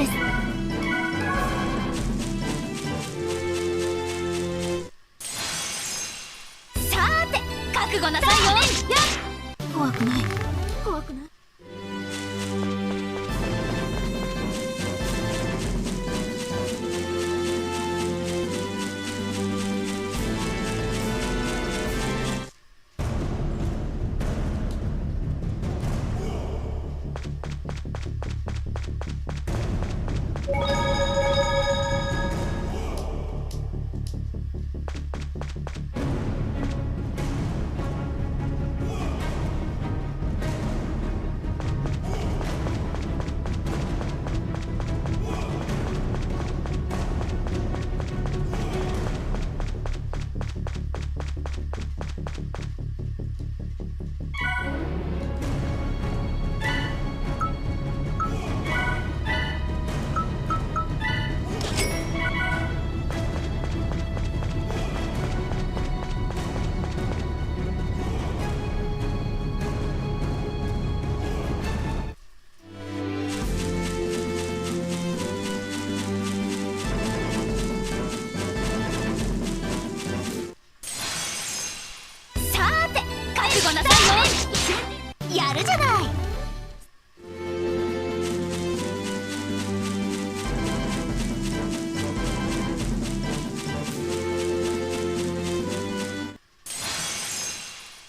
です。さーて覚悟なさいよ。怖くない、怖くない。覚悟なさいよ。やるじゃない。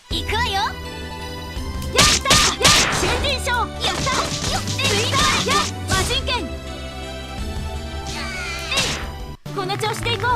行くわよ。やったー。新人賞やったー。スイーパーや魔神剣。この調子でいこう。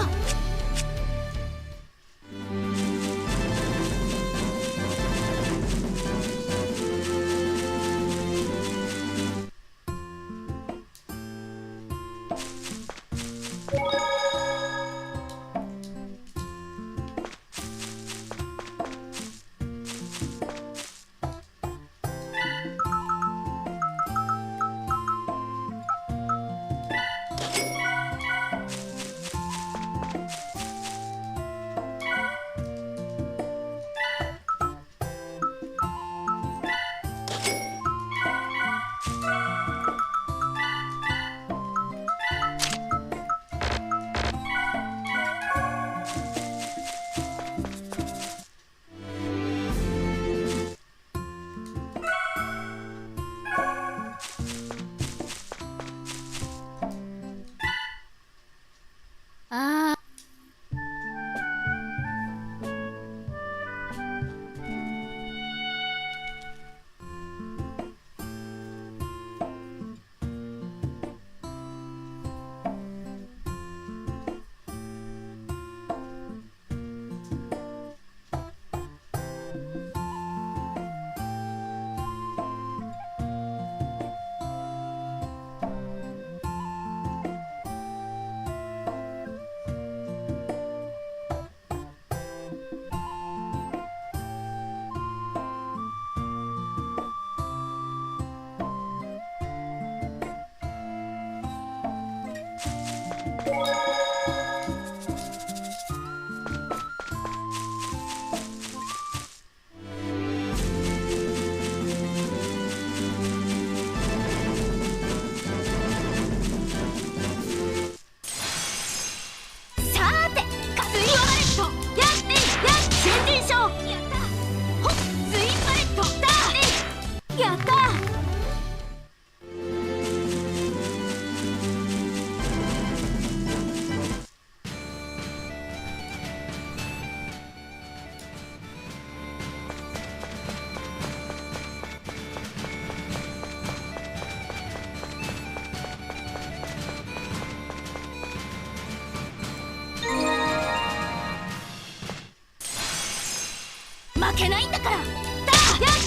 負けないんだから。やっ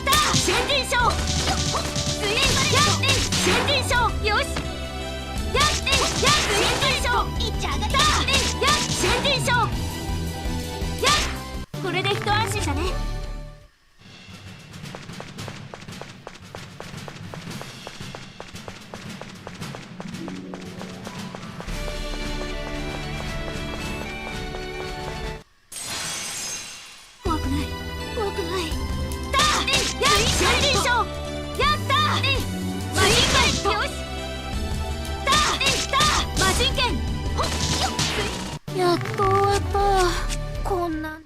たー。新人賞スイーパーや新人賞よし。や新人賞いっちゃがった。や新人賞やこれで一安心だね。怖くない怖くない。だや新人賞やったー。マジンカよし。だっと終わった。こんな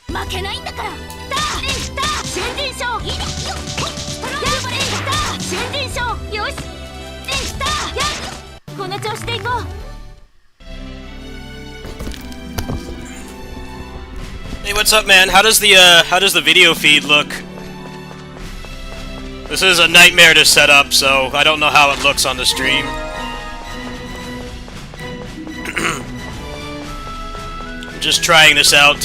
負けないんだから。新人賞よしこの調子でいこう。 Hey, what's up, man? How does the video feed look? This is a nightmare to set up, so I don't know how it looks on the stream. I'm just trying this out.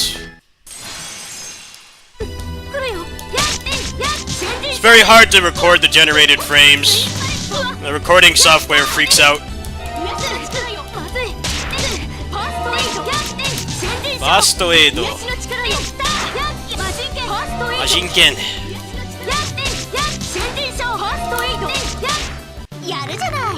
It's very hard to record the generated frames. The recording software freaks out. Bastoedo. Majinken. やるじゃない。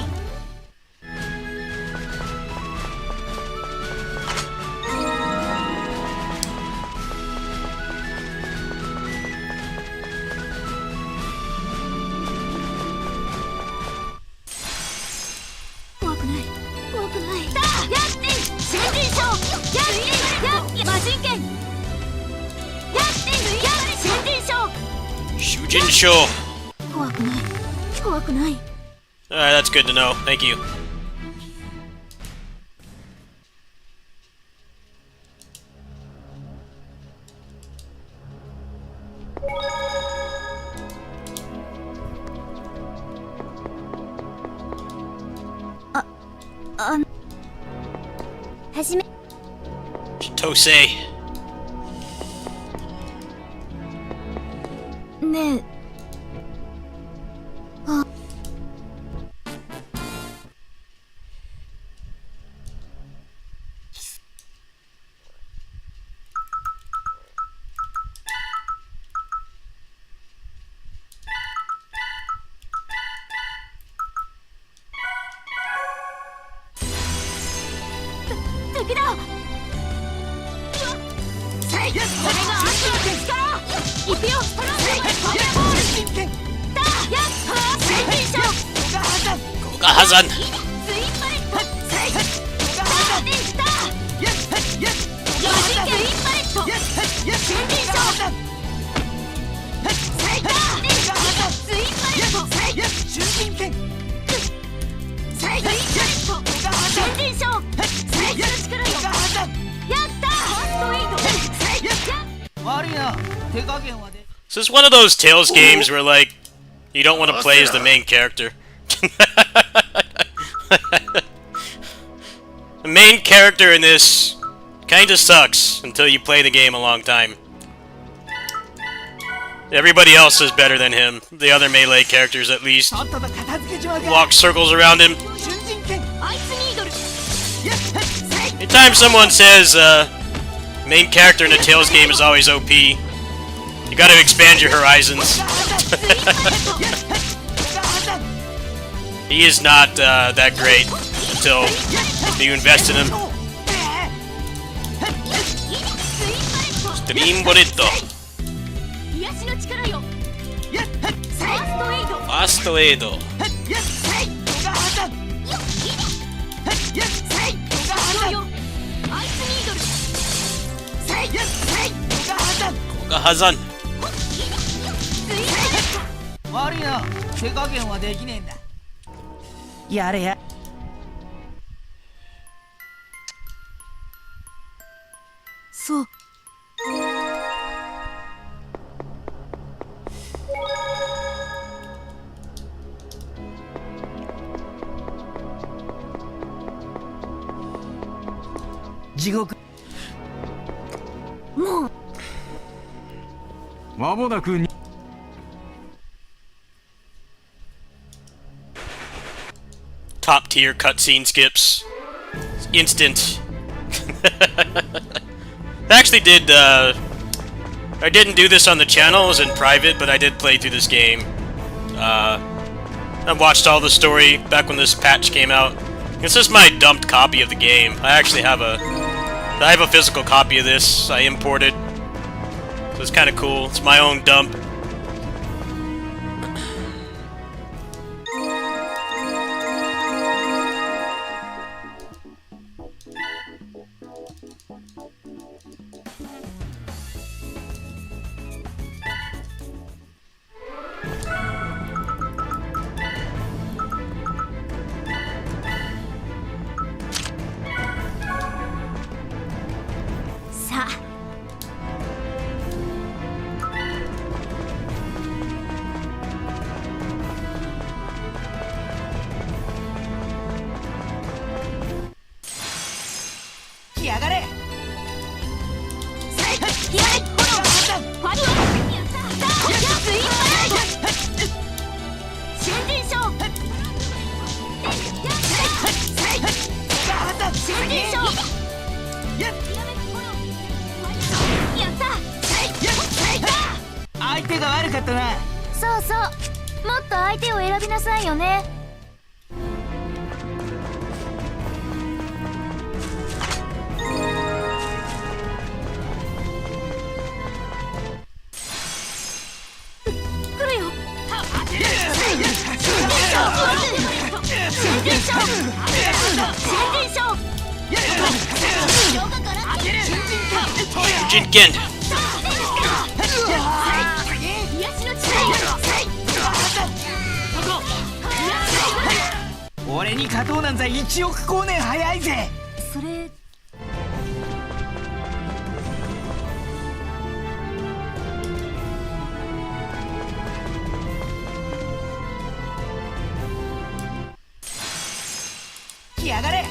怖くない、怖くない。新人賞魔人剣。新人賞。修人賞。怖くない、怖くない。 Alright, that's good to know. Thank you. Chitose. ねえ。敵だ。それがあんたの力。行くよ。ファイアボール。だ。やっ。新人賞。Gogahazan. ツインパレット。だ。マジンケン。ツインパレット。新人賞。だ。ツインパレット。新人権。ツインパレット。新人賞。This is one of those Tales games where, like, you don't want to play as the main character. The main character in this kinda sucks until you play the game a long time. Everybody else is better than him. The other melee characters, at least, walk circles around him. Anytime someone says, main character in a Tales game is always OP, you gotta expand your horizons. He is not, that great until you invest in him. Stream Bonito. Bastoedo. Gogahazan. 悪いな、手加減はできねえんだ。やれや。そう。地獄。もう。間もなくに。Top tier cutscene skips. Instant. I actually did, I didn't do this on the channel, it was in private, but I did play through this game. I watched all the story back when this patch came out. This is my dumped copy of the game. I actually have a I have a physical copy of this. I imported. So it's kind of cool. It's my own dump.相手が悪かったな。そうそう、もっと相手を選びなさいよね。来るよ。Jin Gen. 俺に勝とうなんざ1億光年早いぜ。それ来やがれ。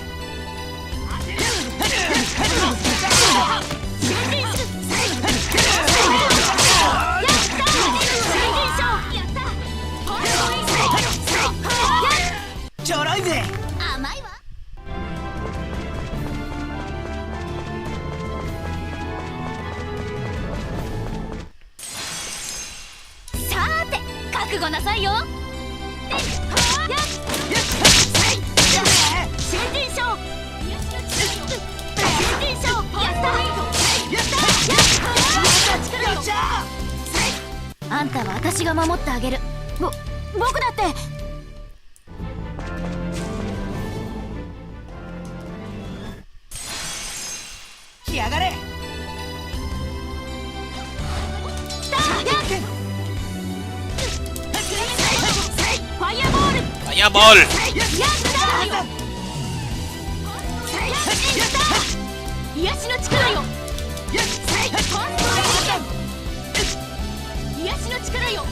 ちょろいぜ。甘いわ。さーて、覚悟なさいよ。あんたは私が守ってあげる。僕だって。来やがれ。ファイアボール。Fireball. 癒しの力よ。癒しの力よ。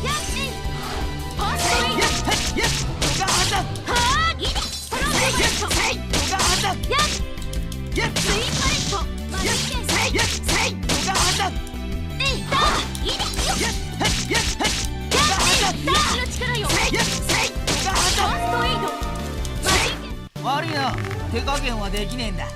悪いな、手加減はできねえんだ。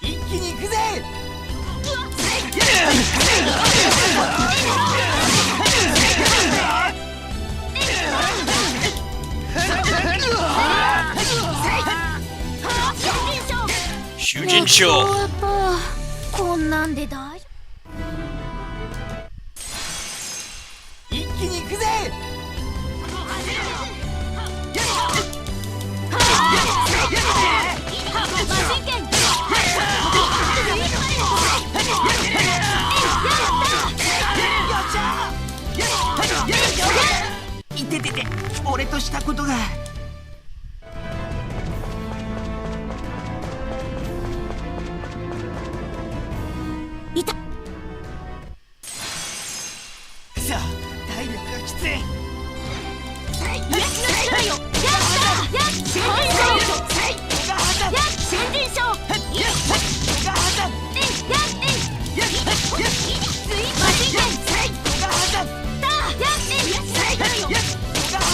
一気に行くぜ。修真賞。こんなんで大丈夫？一気に行くぜ。いててて、俺としたことが。いた。さあ、体力がきつい。癒しの力よ。新人賞。マシンガン。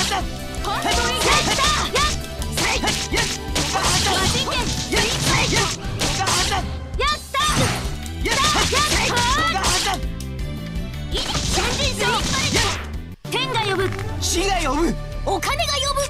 死が呼ぶ。お金が呼ぶ。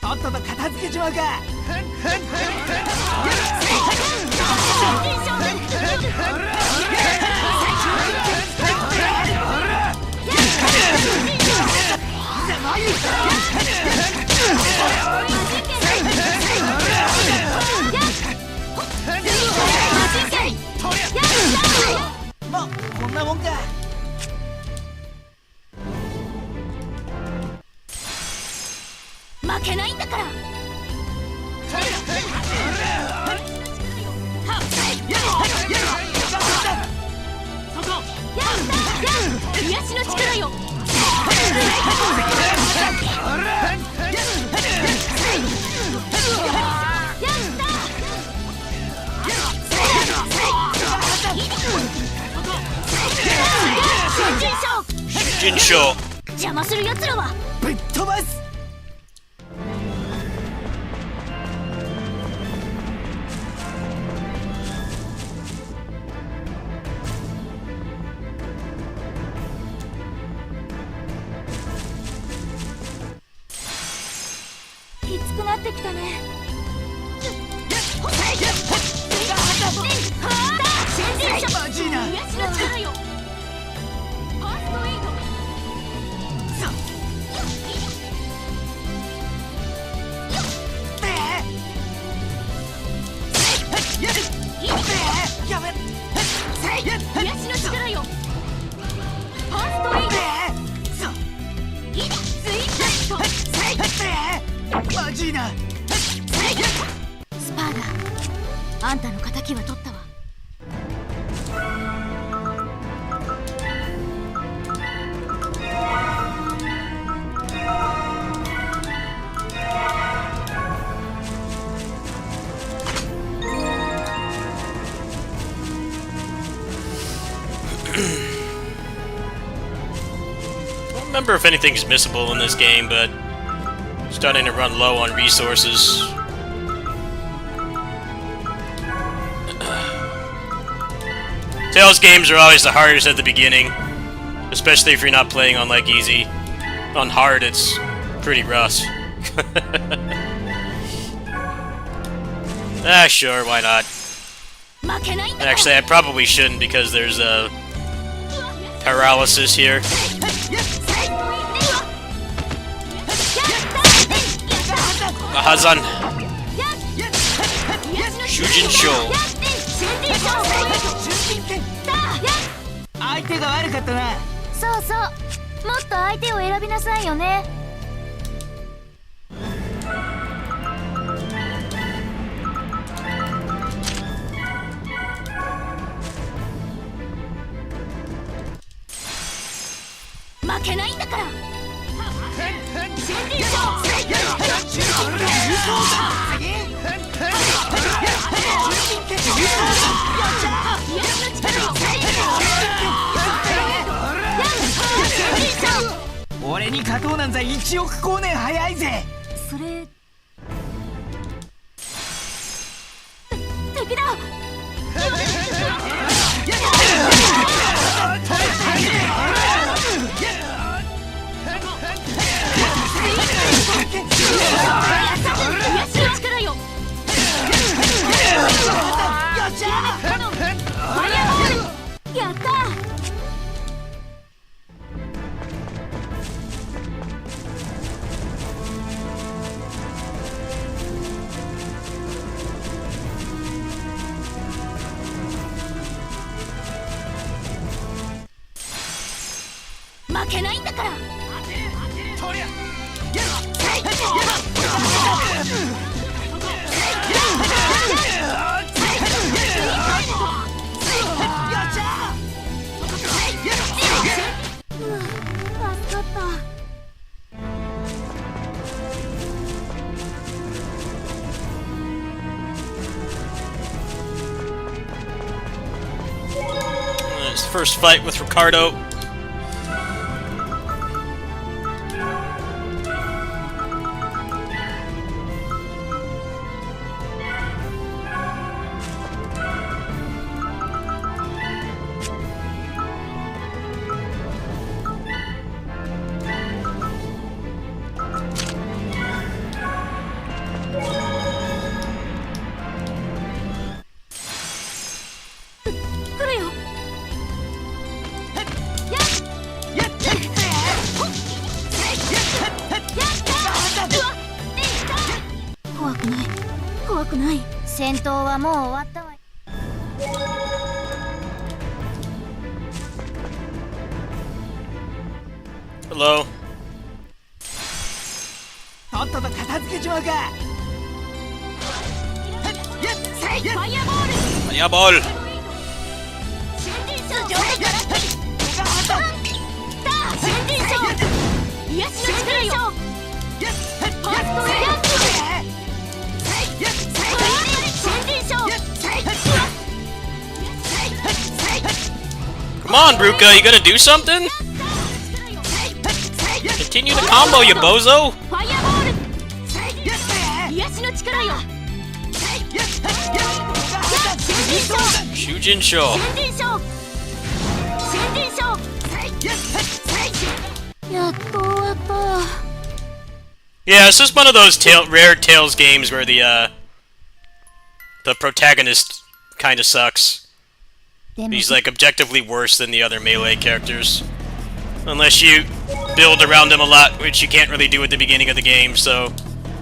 とっとと片付けちまうか。ま、こんなもんか。負けないんだから。癒しの力よ。新人賞。邪魔する奴らはぶっ飛ばす。きつくなってきたね。マジーナ。癒しの力よ。ファーストエイド。やべ。癒しの力よ。ファーストエイド。スイッチとマジーナ。スパーダ、あんたの敵は取ったわ。I don't remember if anything's missable in this game, but starting to run low on resources. Tales games are always the hardest at the beginning, especially if you're not playing on like easy. On hard, it's pretty rough. Ah, sure, why not? 負けないんだから。 Actually, I probably shouldn't because there's a paralysis here. Hazan. Shujin Show. 相手が悪かったな。そうそう、もっと相手を選びなさいよね。負けないんだから。新人賞。俺に勝とうなんざ1億光年早いぜ。それ敵だ。負けないんだから。とりゃ助かった。His first fight with Ricardo. Hello. とっとと片付けちまうか。ファイアボール。 Fireball. 先人賞癒しの力よ。ファーストエア。先人賞。 Come on, Ruka, you gonna do something? Continue the combo, you bozo! ファイアボール。癒しの力よ。先人賞。 Shujin Sho. 先人賞。先人賞。やっと終わった。 Yeah, it's just one of those rare Tales games where the protagonist kind of sucks. He's like objectively worse than the other melee characters. Unless you build around him a lot, which you can't really do at the beginning of the game, so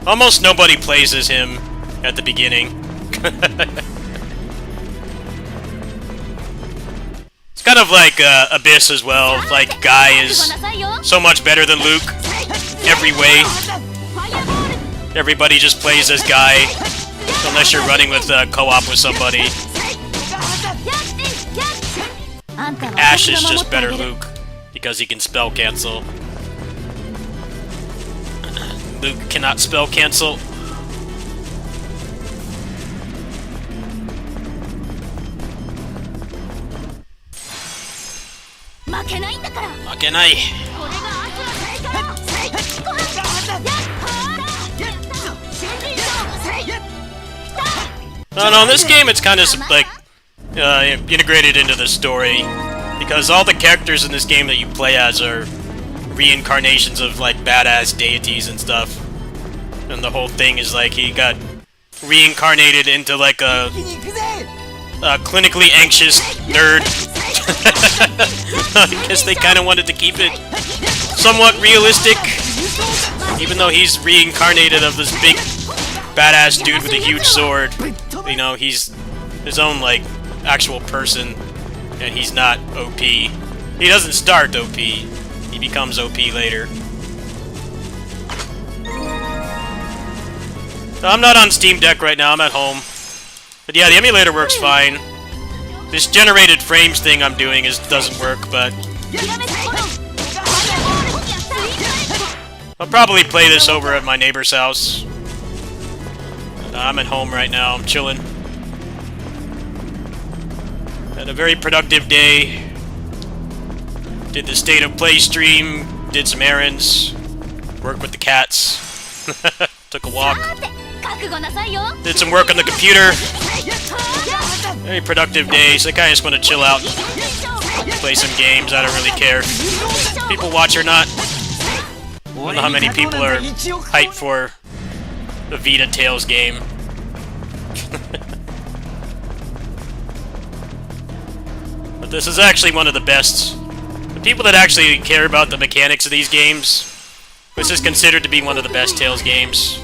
almost nobody plays as him at the beginning. It's kind of like Abyss as well. Like, Guy is so much better than Luke every way. Everybody just plays as Guy, unless you're running with co-op with somebody. Ash is just better Luke, because he can spell cancel. Luke cannot spell cancel. Makenai. No, in this game it's kind of like integrated into the story, because all the characters in this game that you play as are reincarnations of like badass deities and stuff, and the whole thing is like he got reincarnated into like a clinically anxious nerd. I guess they kind of wanted to keep it somewhat realistic, even though he's reincarnated of this big badass dude with a huge sword. You know, he's his own like actual person, and he's not OP. He doesn't start OP, he becomes OP later. So I'm not on Steam Deck right now, I'm at home. But yeah, the emulator works fine. This generated frames thing I'm doing doesn't work, but I'll probably play this over at my neighbor's house. I'm at home right now, I'm chilling. Had a very productive day. Did the State of Play stream, did some errands, worked with the cats, took a walk, did some work on the computer. Very productive day, so I kinda just want to chill out, play some games. I don't really care if people watch or not. I don't know how many people are hyped for the Vita Tales game. But this is actually one of the best. The people that actually care about the mechanics of these games, this is considered to be one of the best Tales games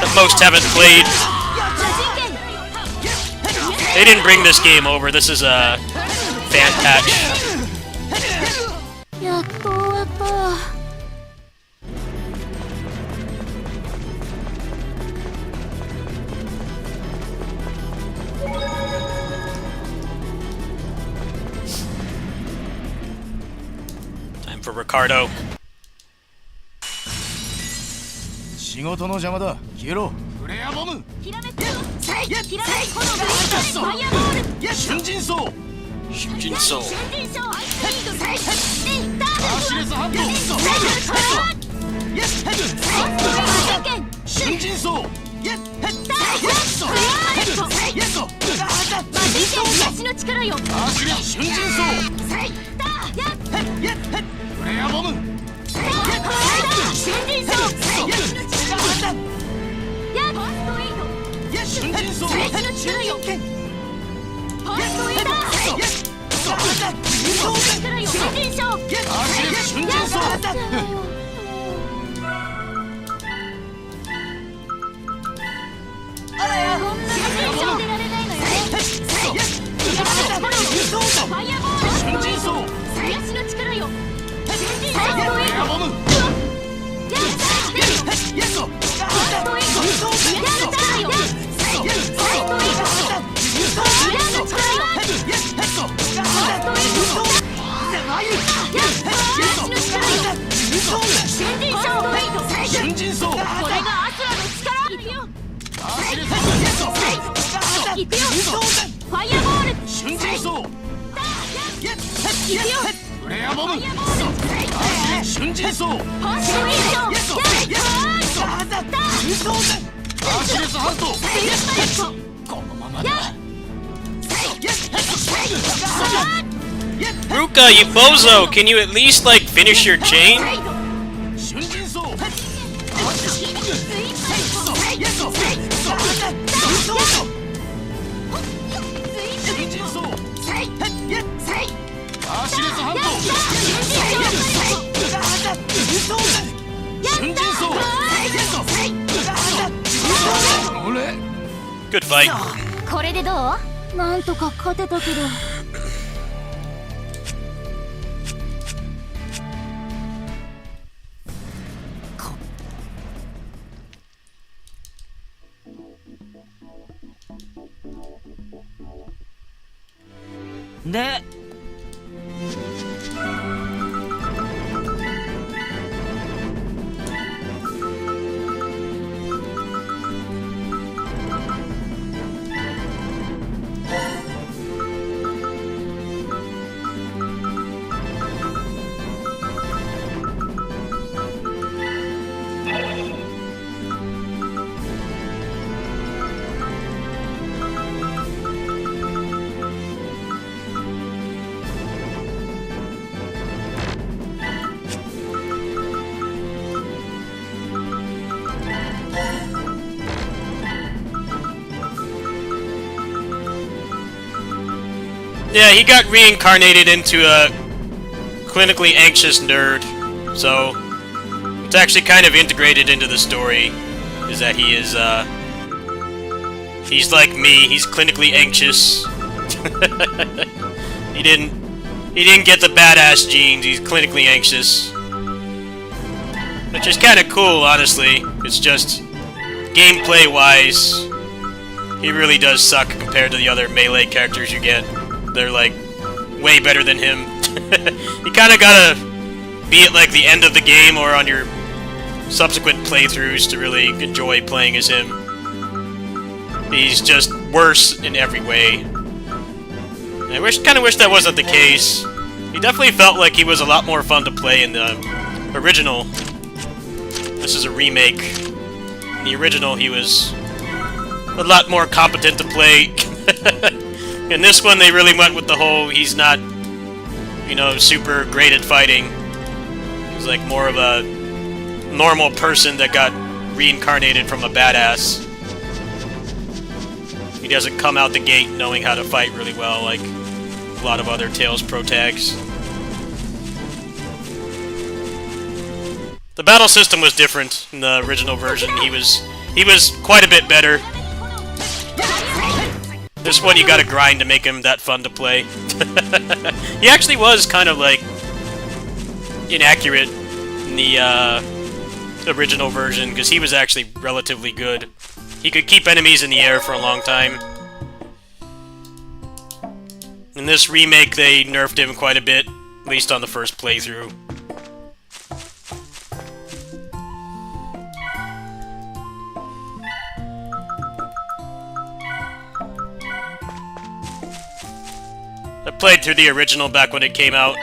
that most haven't played. They didn't bring this game over, this is a fan patch. Ricardo. 仕事の邪魔だ消えろフレアボムひらめくさいひらめく炎がファイアボール瞬陣走 Shinjinso. 先人賞アイスリードさいダアシレスハンド瞬陣走私の力よアシレス瞬陣走フレアボム先人賞瞬陣走私の力よファーストエイド力よ先人賞アシレス瞬陣走こんな先人賞出られないのよねファイアボール瞬陣走私の力よ先人賞フレアボム瞬陣走これがアスラの力いくよいくよファイアボール瞬陣走いくよフレアボム瞬陣走ファーストエイアシレスハントこのままだ Ruka, you bozo! Can you at least, like, finish your chain? 瞬陣走瞬陣走アシレスハント瞬陣走 Good fight. これでどう？なんとか勝てたけど。でYeah, he got reincarnated into a clinically anxious nerd, so it's actually kind of integrated into the story, is that he is, he's like me, he's clinically anxious. He didn't get the badass genes, he's clinically anxious. Which is kinda cool, honestly. It's just, gameplay-wise, he really does suck compared to the other melee characters you get. They're, like, way better than him. You kinda gotta be at, like, the end of the game or on your subsequent playthroughs to really enjoy playing as him. He's just worse in every way. I kinda wish that wasn't the case. He definitely felt like he was a lot more fun to play in the original. This is a remake. In the original, he was a lot more competent to play. In this one, they really went with the whole, he's not, you know, super great at fighting. He's like more of a normal person that got reincarnated from a badass. He doesn't come out the gate knowing how to fight really well, like a lot of other Tales protags. The battle system was different in the original version. He was quite a bit better. This one you gotta grind to make him that fun to play. He actually was kind of like inaccurate in the original version, because he was actually relatively good. He could keep enemies in the air for a long time. In this remake they nerfed him quite a bit, at least on the first playthrough. played through the original back when it came out.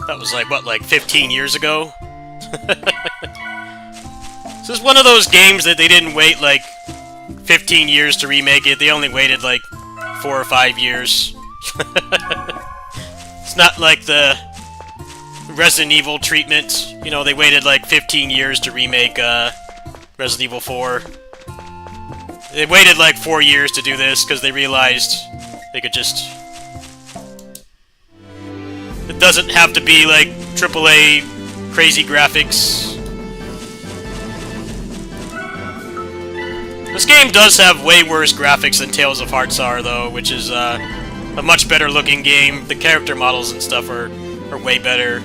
That was like, what, like 15 years ago? This is one of those games that they didn't wait like 15 years to remake it. They only waited like 4 or 5 years. It's not like the Resident Evil treatment. You know, they waited like 15 years to remake Resident Evil 4. They waited like 4 years to do this because they realized they could just... It doesn't have to be like AAA crazy graphics. This game does have way worse graphics than Tales of Hearts R, though, which is a much better looking game. The character models and stuff are way better.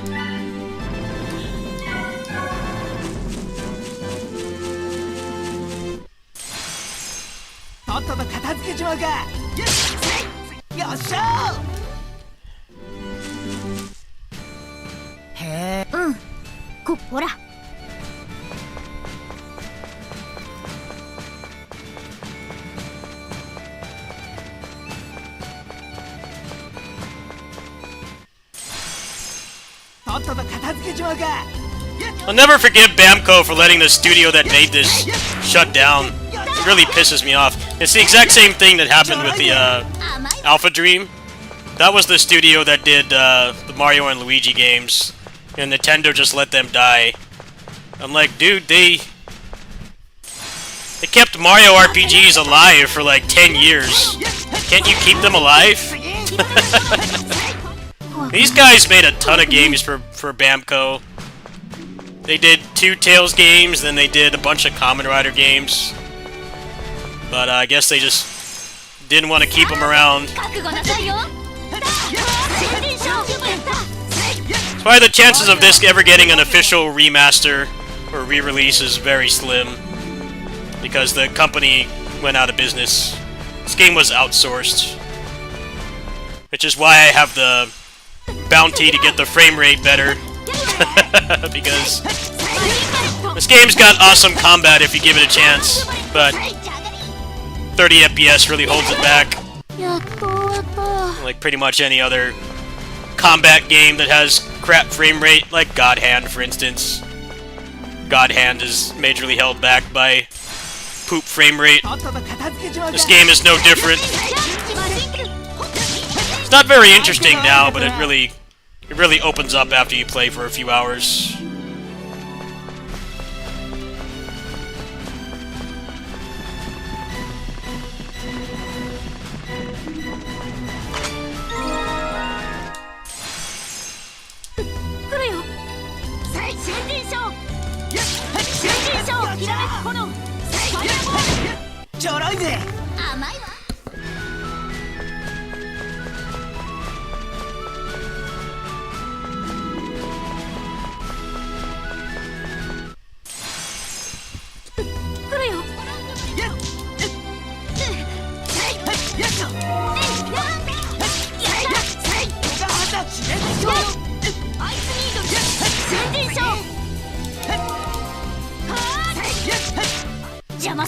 ほら。I'll never forgive Bamco for letting the studio that made this shut down. It really pisses me off. It's the exact same thing that happened with the Alpha Dream. That was the studio that did the Mario and Luigi games, and Nintendo just let them die. I'm like, dude, they kept Mario RPGs alive for like 10 years. Can't you keep them alive? These guys made a ton of games for Bamco. They did 2 Tales games, then they did a bunch of Kamen Rider games. But I guess they just didn't want to keep them around. That's why the chances of this ever getting an official remaster or re-release is very slim. Because the company went out of business. This game was outsourced. Which is why I have the bounty to get the frame rate better. Because this game's got awesome combat if you give it a chance, but 30 FPS really holds it back. Like pretty much any other combat game that has crap frame rate, like God Hand, for instance. God Hand is majorly held back by poop frame rate. This game is no different. It's not very interesting now, but it really opens up after you play for a few hours.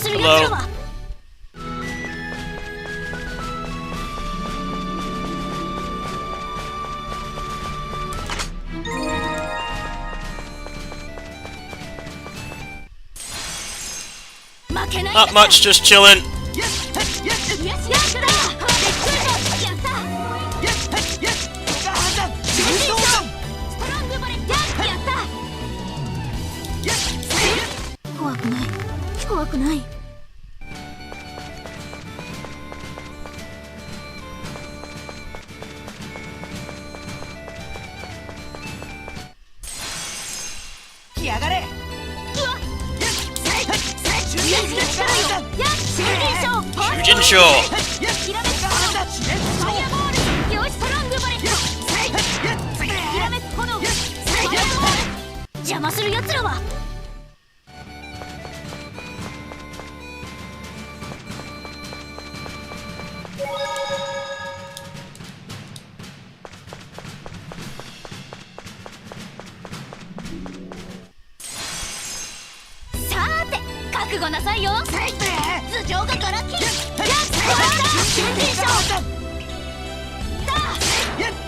Hello. Not much, just chilling. 覚悟なさいよ。頭上がガラキ。やっ新人賞。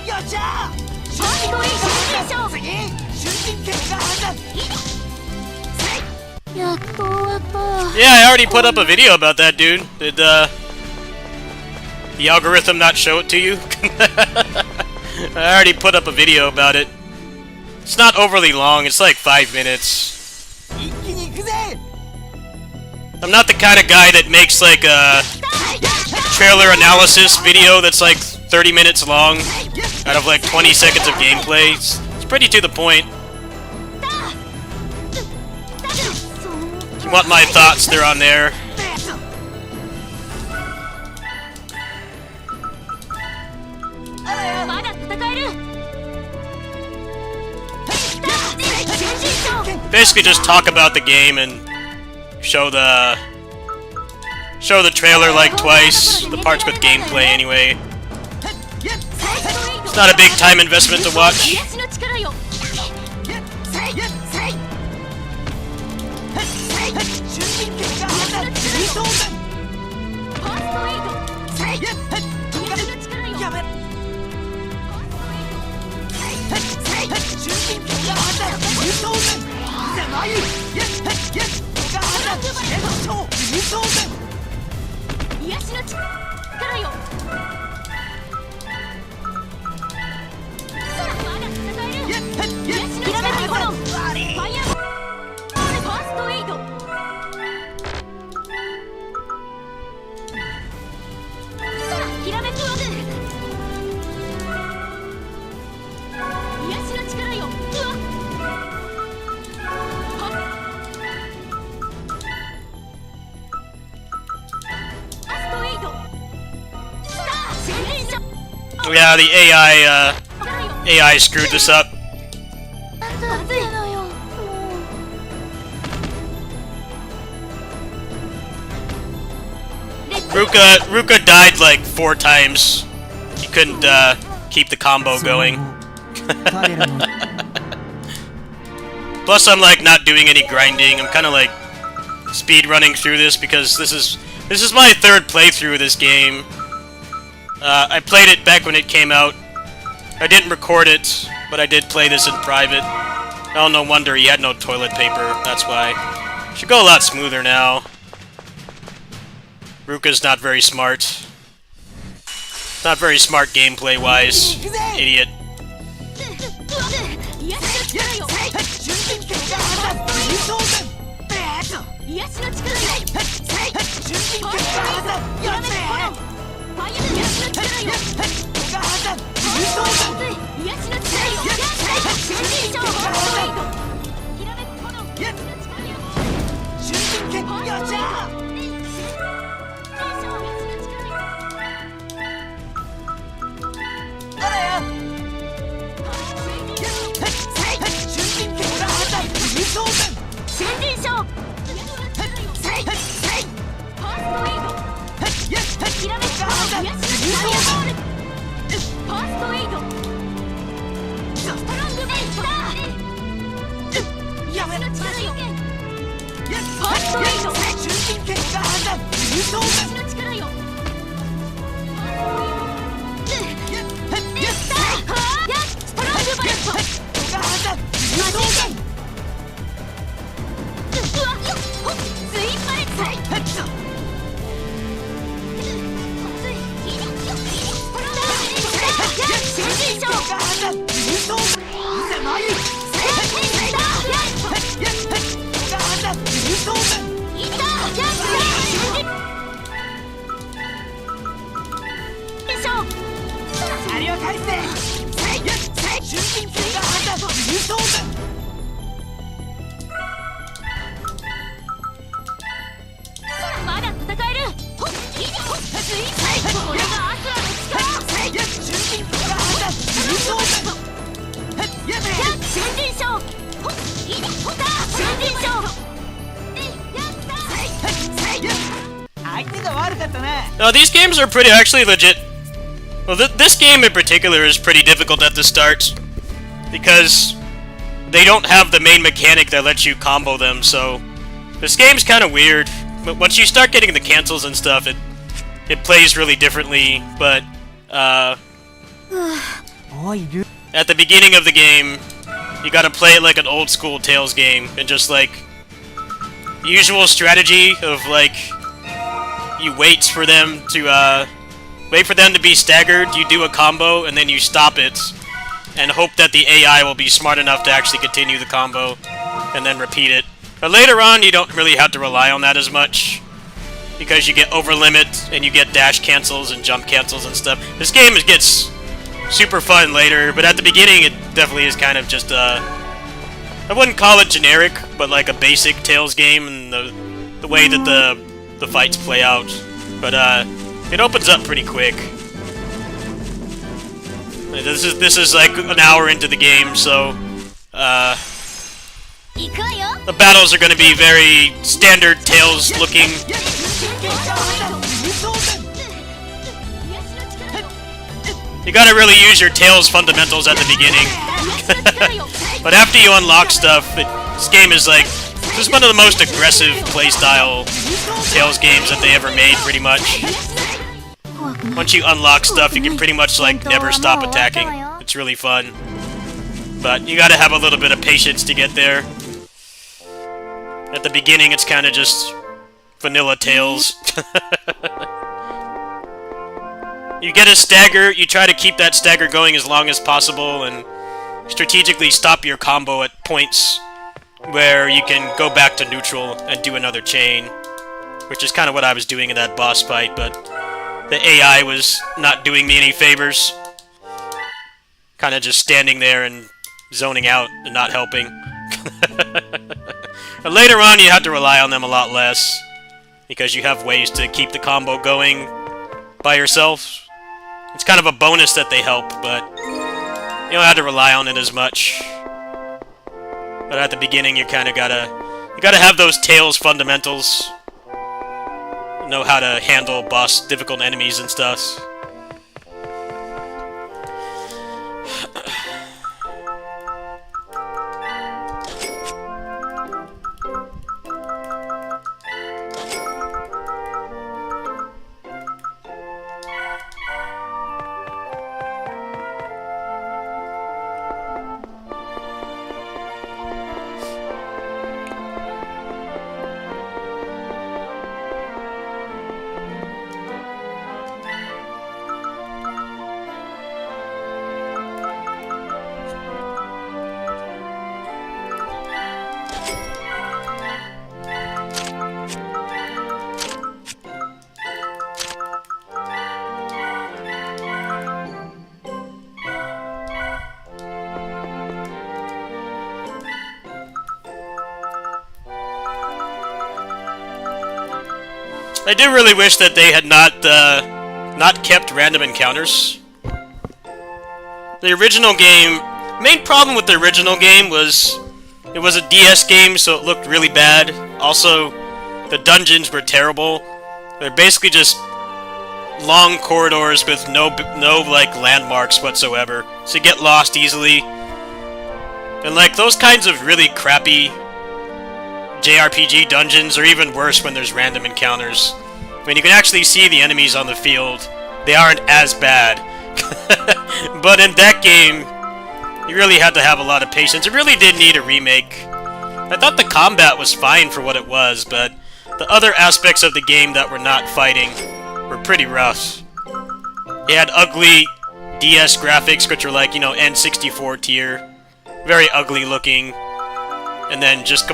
よっしゃファーストエイド新人賞。次春人結果判断やっと終わった。 Yeah, I already put up a video about that, dude. Did the algorithm not show it to you? I already put up a video about it. It's not overly long, it's like 5 minutes. 一気に行くぜ I'm not the kind of guy that makes like a trailer analysis video that's like 30 minutes long out of like 20 seconds of gameplay. It's pretty to the point. If you want my thoughts, they're on there. まだ戦える。新人賞。 Basically just talk about the game and show the trailer like twice, the parts with gameplay anyway. It's not a big time investment to watch. 癒しの力よ。春人結果判断優勝ファーストエイド。癒しの力よ。やめ春人結果判断優勝狭い結果判断優勝癒しの力よ。まだ戦える。癒しの力よ。ファイアーファーストエイド。ひらめくわ。癒しの力よ。うわ。ファーストエイド。新人賞。 Yeah, the AI screwed this up. まずいのよ。Ruka died like 4 times. He couldn't keep the combo going. Plus, I'm like not doing any grinding. I'm kind of like speed running through this because this is my 3rd playthrough of this game. I played it back when it came out. I didn't record it, but I did play this in private. Oh, no wonder he had no toilet paper. That's why. Should go a lot smoother now. Ruka's not very smart. Not very smart gameplay-wise. Idiot. 癒しの力よ。春人結果判断優勝癒しの力よ。春人結果判断やめファイアー癒しの力よ。結果判断優勝癒しの力よ。新人賞ファーストエイド。ひらめく炎。癒しの力よ。春人結果よっしゃあらよ春人結果判断優勝新人賞。ファーストエイド。ひらめく炎。癒しの力よ。ファーストエイド。ストロングメイト。やめの力よ。ファーストエイド春人結果判断優勝癒しの力よ。ストロングバレット。結果判断優勝うわっツインバレット。新人賞。結果判断優勝狭い結果判断優勝いった新人賞。あれを返せ春人結果判断優勝まだ戦える。ツインこれがアスラの力。春人結果判断優勝新人賞。新人賞。相手が悪かったな No, these games are pretty actually legit. Well, this game in particular is pretty difficult at the start because they don't have the main mechanic that lets you combo them. So This game's kind of weird, but once you start getting the cancels and stuff, it plays really differently, but, at the beginning of the game, you gotta play it like an old school Tales game, and just like, the usual strategy of like, you wait for them to be staggered, you do a combo, and then you stop it, and hope that the AI will be smart enough to actually continue the combo, and then repeat it. But later on, you don't really have to rely on that as much, because you get over limit, and you get dash cancels and jump cancels and stuff. This game gets super fun later, but at the beginning it definitely is kind of just I wouldn't call it generic, but like a basic Tales game, and the way that the fights play out. But it opens up pretty quick. This is like an hour into the game, so the battles are going to be very standard Tales looking. You gotta really use your Tales fundamentals at the beginning. But after you unlock stuff, this game is like, this is one of the most aggressive playstyle Tales games that they ever made, pretty much. Once you unlock stuff, you can pretty much like never stop attacking. It's really fun. But you gotta have a little bit of patience to get there. At the beginning, it's kind of just vanilla Tales. You get a stagger, you try to keep that stagger going as long as possible, and strategically stop your combo at points where you can go back to neutral and do another chain, which is kind of what I was doing in that boss fight, but the AI was not doing me any favors. Kind of just standing there and zoning out and not helping. But later on, you have to rely on them a lot less, because you have ways to keep the combo going by yourself. It's kind of a bonus that they help, but you don't have to rely on it as much. But at the beginning, you kind of gotta have those Tales fundamentals. Know how to handle difficult enemies and stuff. I do really wish that they had not kept random encounters. The original game, main problem with the original game was it was a DS game, so it looked really bad. Also, the dungeons were terrible. They're basically just long corridors with no like landmarks whatsoever, so you get lost easily. And like those kinds of really crappy JRPG dungeons are even worse when there's random encounters. When you can actually see the enemies on the field, they aren't as bad. But in that game, you really had to have a lot of patience. It really did need a remake. I thought the combat was fine for what it was, but the other aspects of the game that were not fighting were pretty rough. It had ugly DS graphics, which were like, you know, N64 tier. Very ugly looking. And then just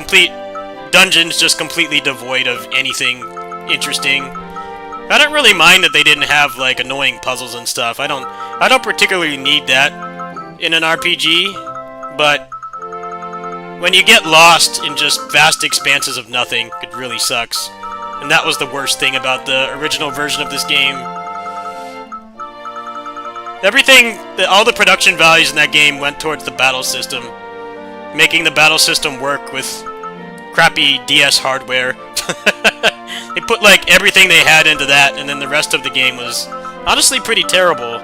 dungeons just completely devoid of anything interesting. I don't really mind that they didn't have like annoying puzzles and stuff. I don't particularly need that in an RPG, but when you get lost in just vast expanses of nothing, it really sucks. And that was the worst thing about the original version of this game. All the production values in that game went towards the battle system, making the battle system work with crappy DS hardware. They put like everything they had into that, and then the rest of the game was honestly pretty terrible.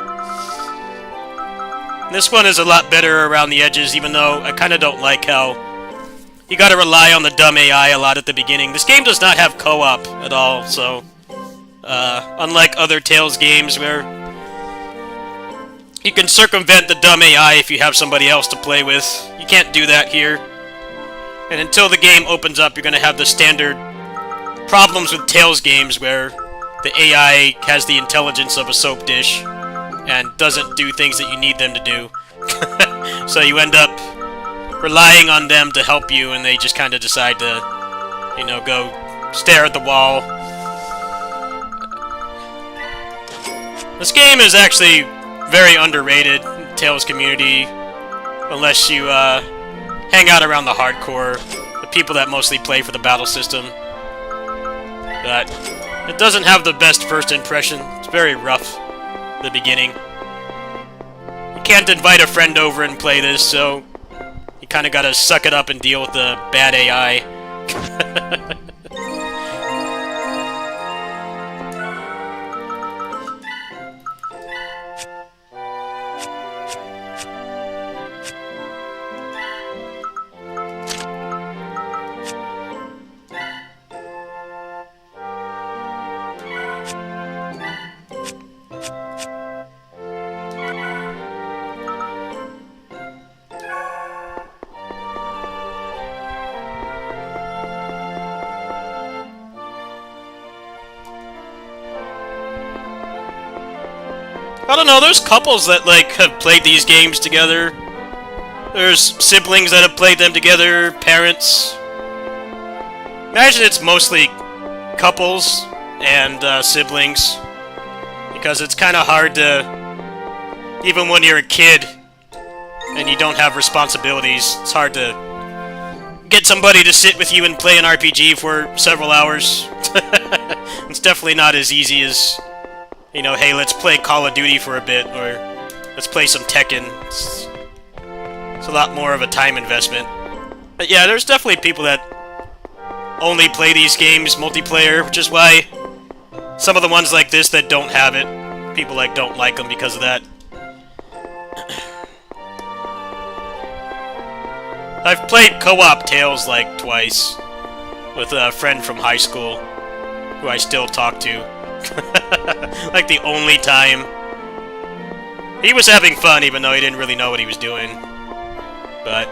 This one is a lot better around the edges, even though I kind of don't like how you gotta rely on the dumb AI a lot at the beginning. This game does not have co-op at all, so unlike other Tales games where you can circumvent the dumb AI if you have somebody else to play with, you can't do that here. And until the game opens up, you're gonna have the standard problems with Tales games where the AI has the intelligence of a soap dish and doesn't do things that you need them to do. So you end up relying on them to help you, and they just kind of decide to, you know, go stare at the wall. This game is actually very underrated in the Tales community, unless you hang out around the hardcore, the people that mostly play for the battle system. But it doesn't have the best first impression. It's very rough at the beginning. You can't invite a friend over and play this, so you kind of gotta suck it up and deal with the bad AI. I don't know, there's couples that, like, have played these games together. There's siblings that have played them together, parents. Imagine it's mostly couples and siblings. Because it's kind of hard to... Even when you're a kid and you don't have responsibilities, it's hard to get somebody to sit with you and play an RPG for several hours. It's definitely not as easy as... You know, hey, let's play Call of Duty for a bit, or let's play some Tekken. It's a lot more of a time investment. But yeah, there's definitely people that only play these games multiplayer, which is why some of the ones like this that don't have it, people like don't like them because of that. I've played co-op Tales like twice with a friend from high school who I still talk to. Like the only time. He was having fun even though he didn't really know what he was doing. But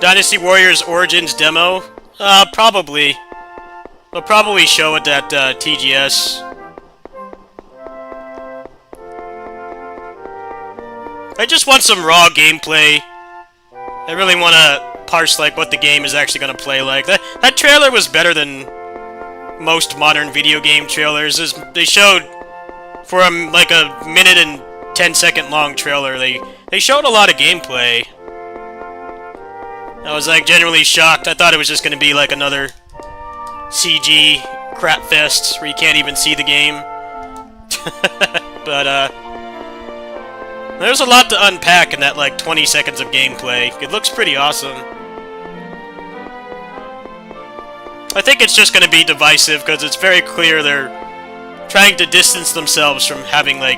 Dynasty Warriors Origins demo? Probably. They'll probably show it at TGS. I just want some raw gameplay. I really want to parse like what the game is actually going to play like. That trailer was better than most modern video game trailers. They showed, for like a minute and 10-second long trailer, they showed a lot of gameplay. I was like genuinely shocked. I thought it was just going to be like another CG crap fest where you can't even see the game. But there's a lot to unpack in that like 20 seconds of gameplay. It looks pretty awesome. I think it's just going to be divisive because it's very clear they're trying to distance themselves from having like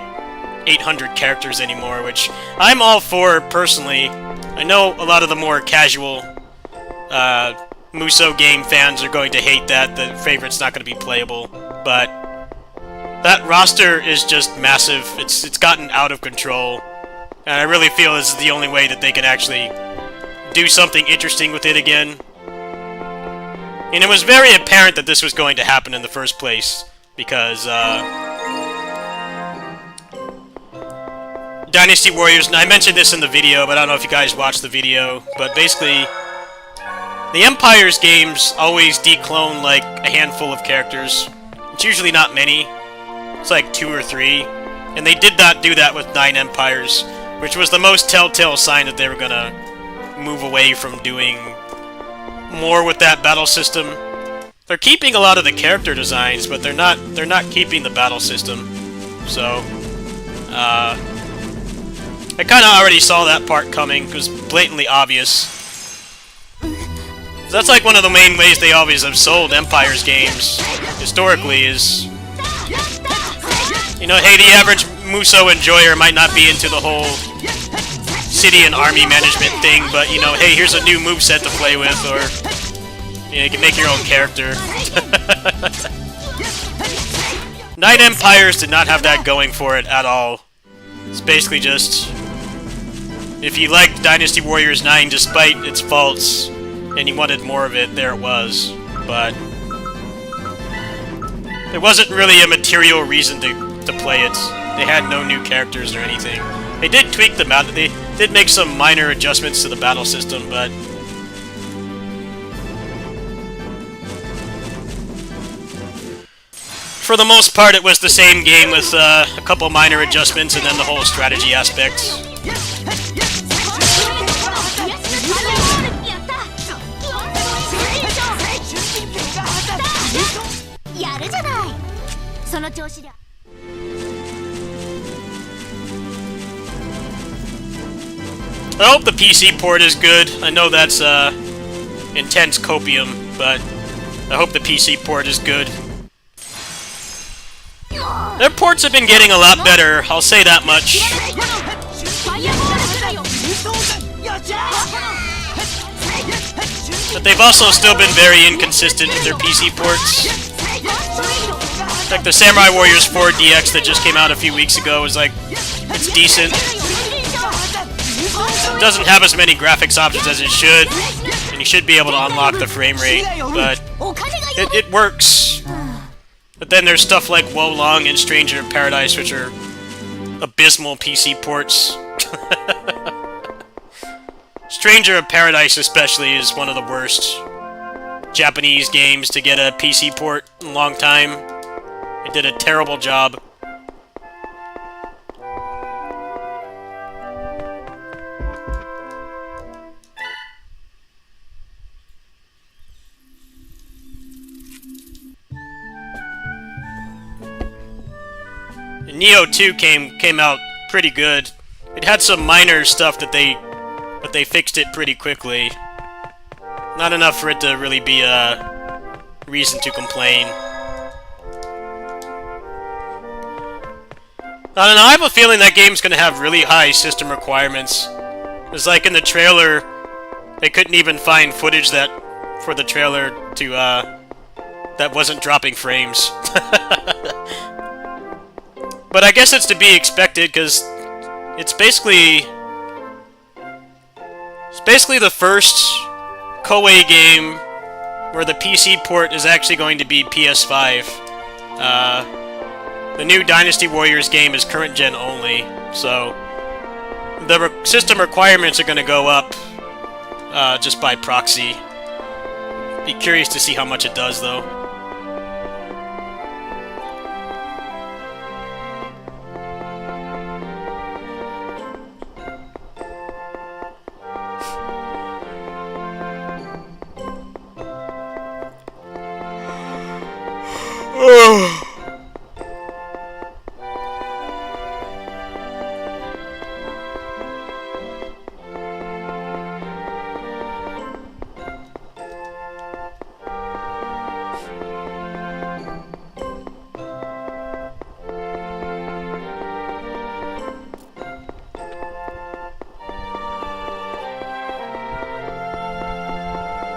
800 characters anymore, which I'm all for personally. I know a lot of the more casual Muso game fans are going to hate that. The favorite's not going to be playable, but that roster is just massive. It's gotten out of control, and I really feel this is the only way that they can actually do something interesting with it again. And it was very apparent that this was going to happen in the first place, because Dynasty Warriors, and I mentioned this in the video, but I don't know if you guys watched the video, but basically, the Empire's games always declone like a handful of characters. It's usually not many. It's like 2 or 3. And they did not do that with 9 Empires, which was the most telltale sign that they were gonna move away from doing more with that battle system. They're keeping a lot of the character designs, but they're not keeping the battle system. So, I kind of already saw that part coming. It was blatantly obvious. That's like one of the main ways they always have sold Empires games, historically, is... You know, hey, the average Muso enjoyer might not be into the whole city and army management thing, but, you know, hey, here's a new moveset to play with, or... You know, you can make your own character. 9 Empires did not have that going for it at all. It's basically just... If you liked Dynasty Warriors 9 despite its faults, and you wanted more of it, there it was. But... There wasn't really a material reason to play it. They had no new characters or anything. They did tweak them out. They did make some minor adjustments to the battle system, but... For the most part, it was the same game with a couple minor adjustments and then the whole strategy aspect. I hope the PC port is good. I know that's intense copium, but I hope the PC port is good. Their ports have been getting a lot better, I'll say that much. But they've also still been very inconsistent with their PC ports. Like the Samurai Warriors 4 DX that just came out a few weeks ago is like, it's decent. It doesn't have as many graphics options as it should, and you should be able to unlock the frame rate, but it works. But then there's stuff like Wolong and Stranger in Paradise, which are abysmal PC ports. Stranger of Paradise especially is one of the worst Japanese games to get a PC port in a long time. It did a terrible job. And Neo 2 came out pretty good. It had some minor stuff that they fixed it pretty quickly. Not enough for it to really be a reason to complain. I don't know, I have a feeling that game's gonna have really high system requirements. It's like in the trailer, they couldn't even find footage for the trailer to, that wasn't dropping frames. But I guess it's to be expected, because it's basically the first Koei game where the PC port is actually going to be PS5. The new Dynasty Warriors game is current gen only, so the system requirements are going to go up just by proxy. Be curious to see how much it does, though.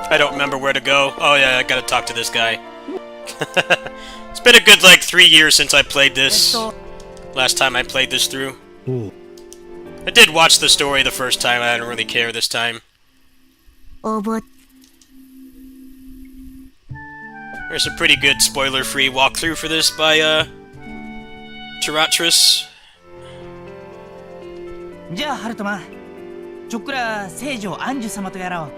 I don't remember where to go. Oh yeah, I gotta talk to this guy. It's been a good, like, 3 years since I played this. Last time I played this through. I did watch the story the first time, I didn't really care this time. There's a pretty good spoiler-free walkthrough for this by, Chiratris. じゃあハルトマン、ちょっくら聖女安寿様とやらを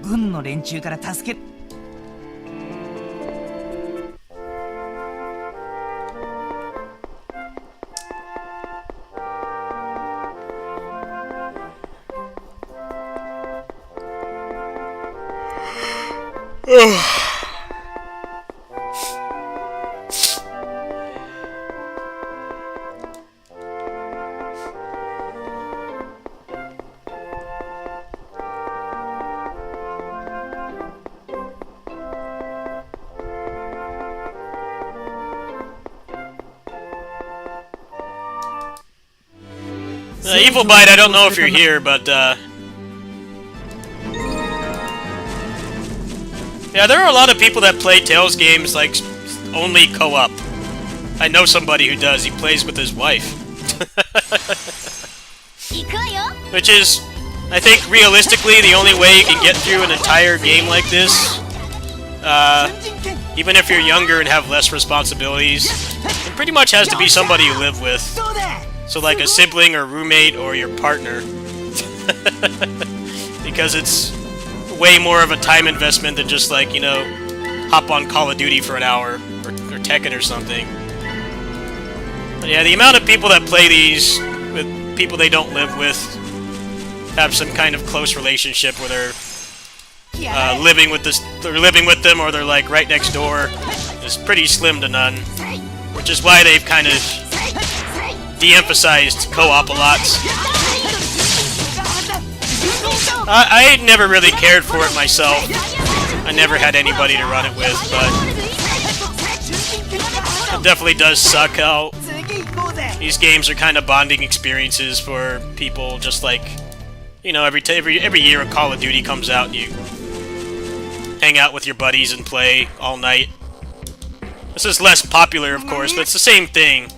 軍の連中から助け。Evil Bite, I don't know if you're here, but yeah, there are a lot of people that play Tales games like only co-op. I know somebody who does. He plays with his wife. Which is, I think, realistically the only way you can get through an entire game like this. Even if you're younger and have less responsibilities, it pretty much has to be somebody you live with. So like a sibling or roommate or your partner. Because it's way more of a time investment than just like, you know, hop on Call of Duty for an hour or Tekken or something. But yeah, the amount of people that play these with people they don't live with, have some kind of close relationship where they're living with them or they're like right next door is pretty slim to none. Which is why they've kind of de-emphasized co-op a lot. I never really cared for it myself. I never had anybody to run it with, but it definitely does suck how these games are kind of bonding experiences for people. Just like, you know, every year a Call of Duty comes out and you hang out with your buddies and play all night. This is less popular, of course, but it's the same thing.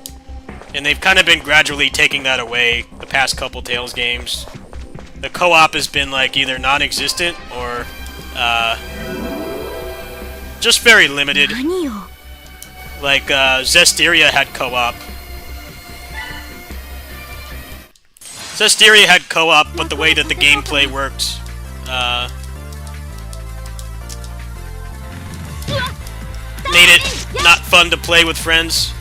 And they've kind of been gradually taking that away the past couple Tales games. The co-op has been like either non-existent or just very limited. Like Zestiria had co-op. Zestiria had co-op, but the way that the gameplay worked, made it not fun to play with friends.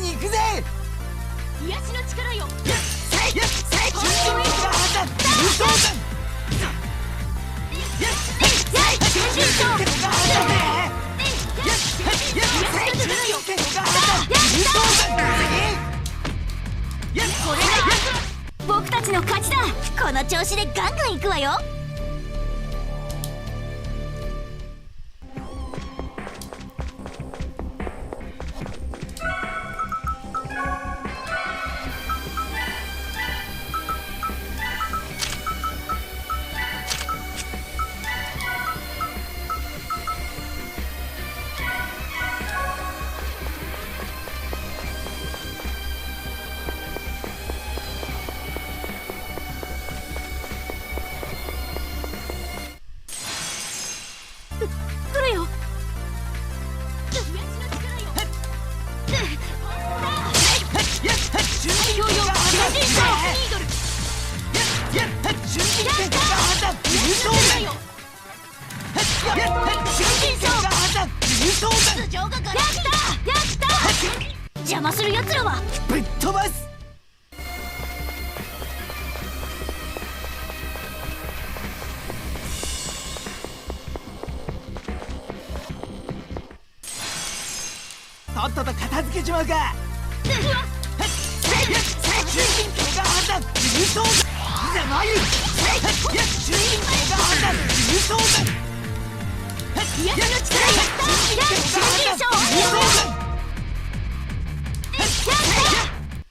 に行くぜ。癒しの力よ。僕たちの勝ちだ。この調子でガンガン行くわよ。どれよ。邪魔する奴らはぶっ飛ばす。とっとと片付けちまうか。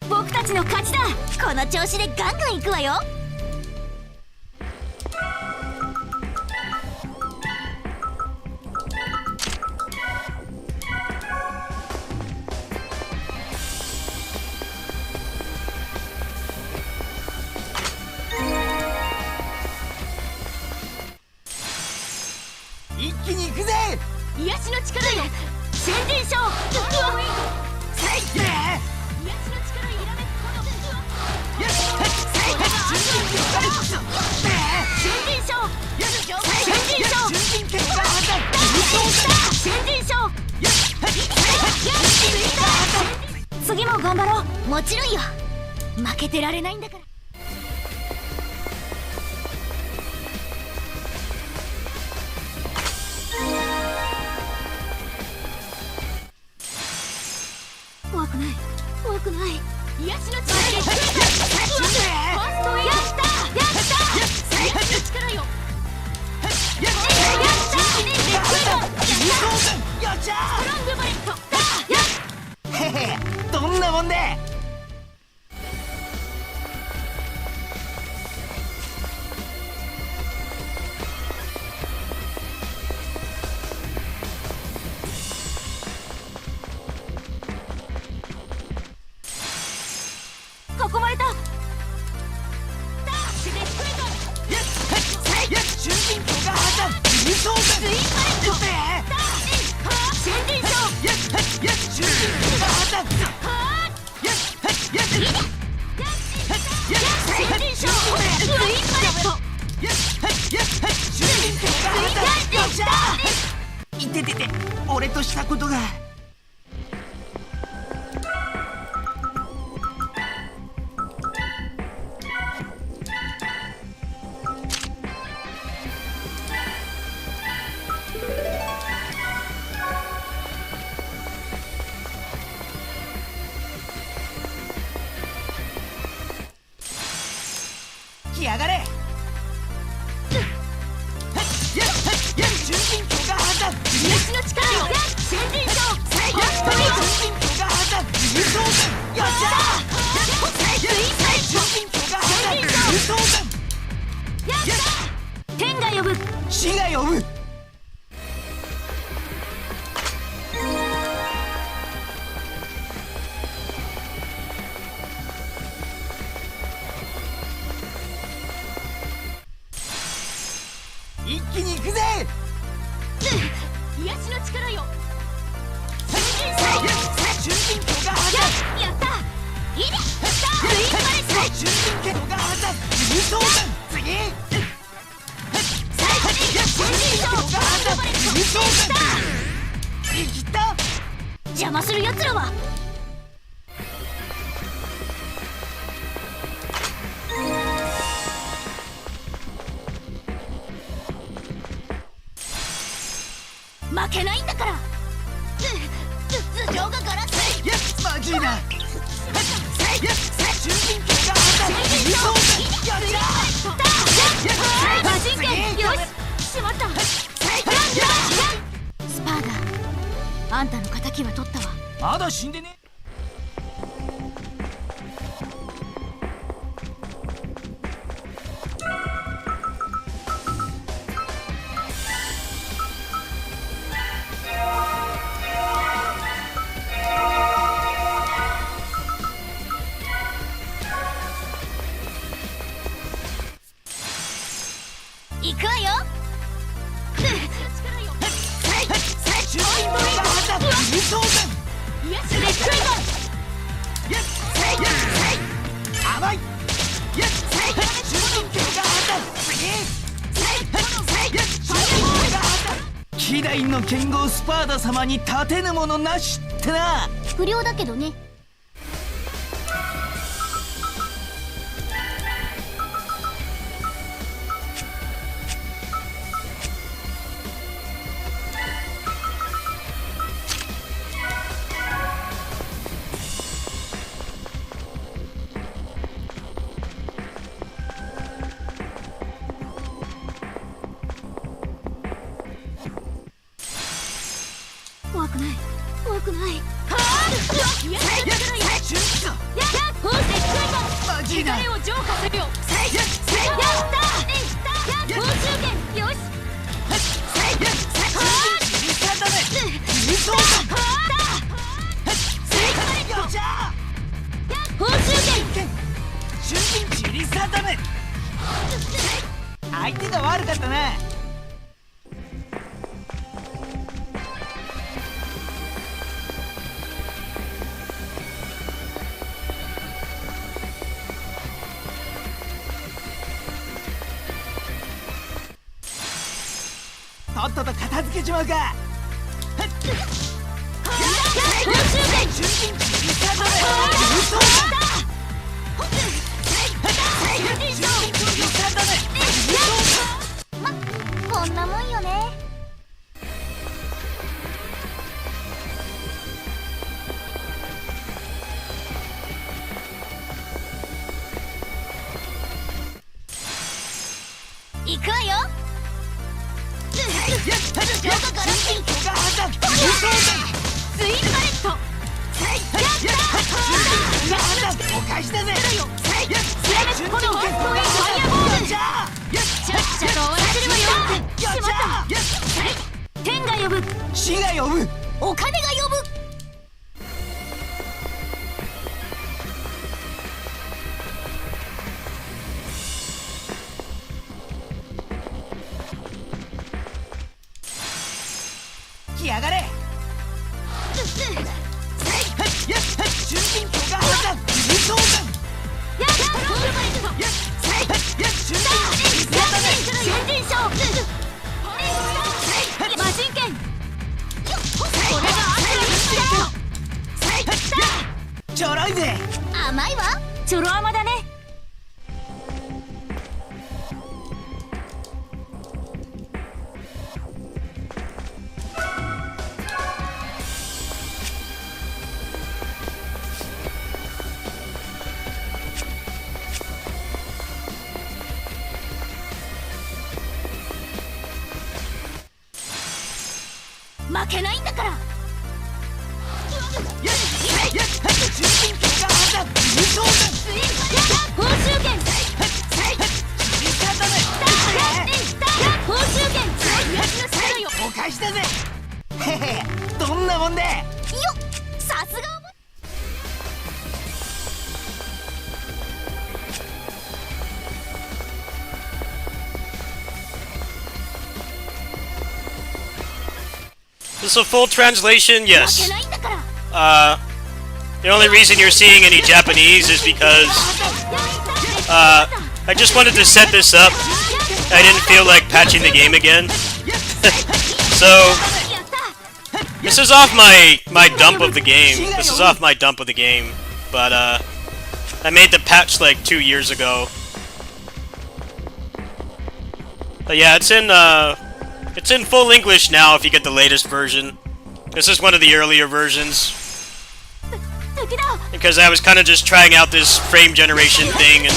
僕たちの勝ちだ。この調子でガンガン行くわよ。一気に行くぜ。癒しの力よ。先人賞。次も頑張ろう。もちろんよ。負けてられないんだから。怖くない怖くない。癒しの力よ。ファーストエイド。やった癒しの力よ。やったストロングバレット。へへ、どんなもんで。囲まれた。いててて、俺としたことが。来やがれ。癒しの力よ。先人賞。ファーストエイド。やった天が呼ぶ。死が呼ぶ。一気に行くぜ。癒しの力よ。やったいいね。邪魔する奴らは負けないんだから。頭上がガラス。いやまずいな。いや中心形があった輸送だ。やった魔人剣よししまった。スパーダ、あんたの敵は取ったわ。まだ死んでね。行くわよ。中心形があった輸送だ。イエスレッツゴー。甘い。中心形があった希代の剣豪スパーダ様に立てぬものなしってな。不良だけどね。怖くない怖くない。マジだ。を浄化せよ。やった報酬権よし。報酬権中心チリサダメ。相手が悪かったな。とっとと片付けちまうか。報酬権中心チリサダメ。こんなもんよね。行くわよ。スイートバレット。お返しだぜ。このワンポイントファイアボール。ちゃっちゃと終わらせるわよ。しまった。天が呼ぶ。死が呼ぶ。お金が呼ぶ。来やがれ。中心形があった輸送だ。やったフォールバレット。先人賞。魔人剣。これがあった。ちょろいぜ。甘いわ。ちょろ甘だね。負けないんだから。中心形があった輸送だ。報酬権。報酬権。お返しだぜ。へへ、どんなもんで。よっ、さすが。This is a full translation? 負 Yes. けないんだから。The only reason you're seeing any Japanese is because I just wanted to set this up. I didn't feel like patching the game again. So this is off my dump of the game. This is off my dump of the game. But I made the patch like 2 years ago. But yeah, it's It's in full English now if you get the latest version. This is one of the earlier versions. Because I was kind of just trying out this frame generation thing and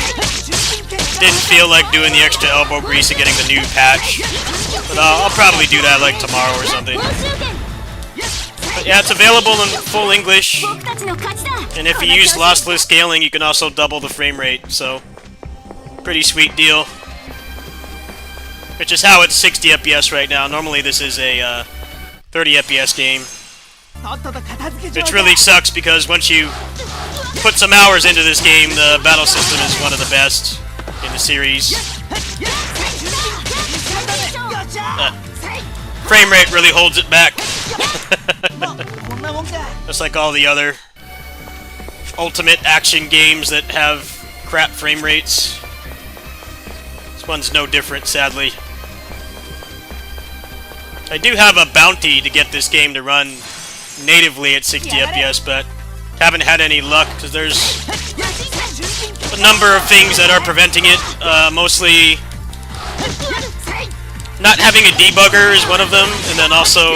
didn't feel like doing the extra elbow grease and getting the new patch. But I'll probably do that like tomorrow or something. But yeah, it's available in full English. And if you use lossless scaling, you can also double the frame rate. So, pretty sweet deal. Which is how it's 60 FPS right now. Normally this is a 30 FPS game. Which really sucks because once you put some hours into this game, the battle system is one of the best in the series. Frame rate really holds it back. Just like all the other ultimate action games that have crap frame rates. This one's no different, sadly. I do have a bounty to get this game to run natively at 60 FPS, but haven't had any luck because there's a number of things that are preventing it. Mostly not having a debugger is one of them, and then also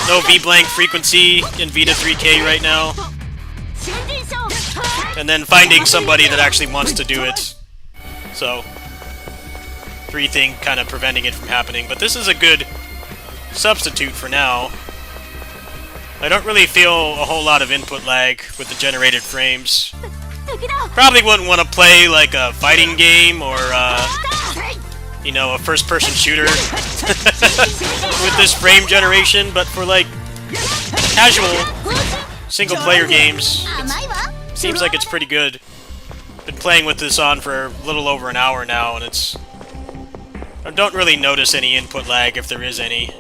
no V-blank frequency in Vita 3K right now. And then finding somebody that actually wants to do it. So, three things kind of preventing it from happening. But this is a good substitute for now. I don't really feel a whole lot of input lag with the generated frames. Probably wouldn't want to play like a fighting game or, you know, a first-person shooter with this frame generation, but for like casual single-player games, it seems like it's pretty good. Been playing with this on for a little over an hour now, and I don't really notice any input lag if there is any.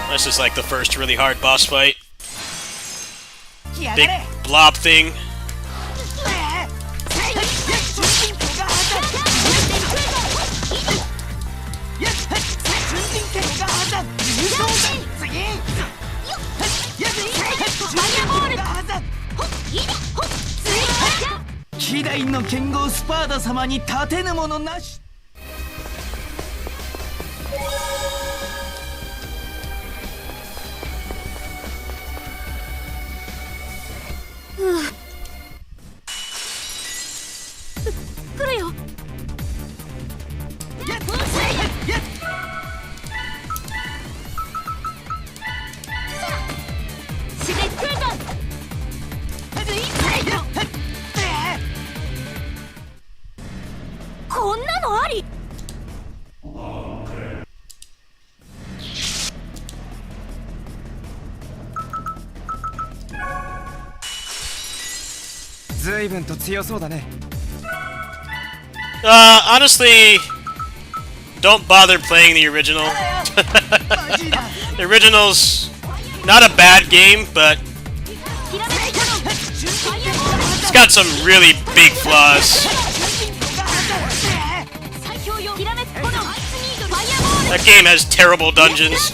This is like the first really hard boss fight. Big blob thing. Honestly, don't bother playing the original. The original's not a bad game, but it's got some really big flaws. That game has terrible dungeons.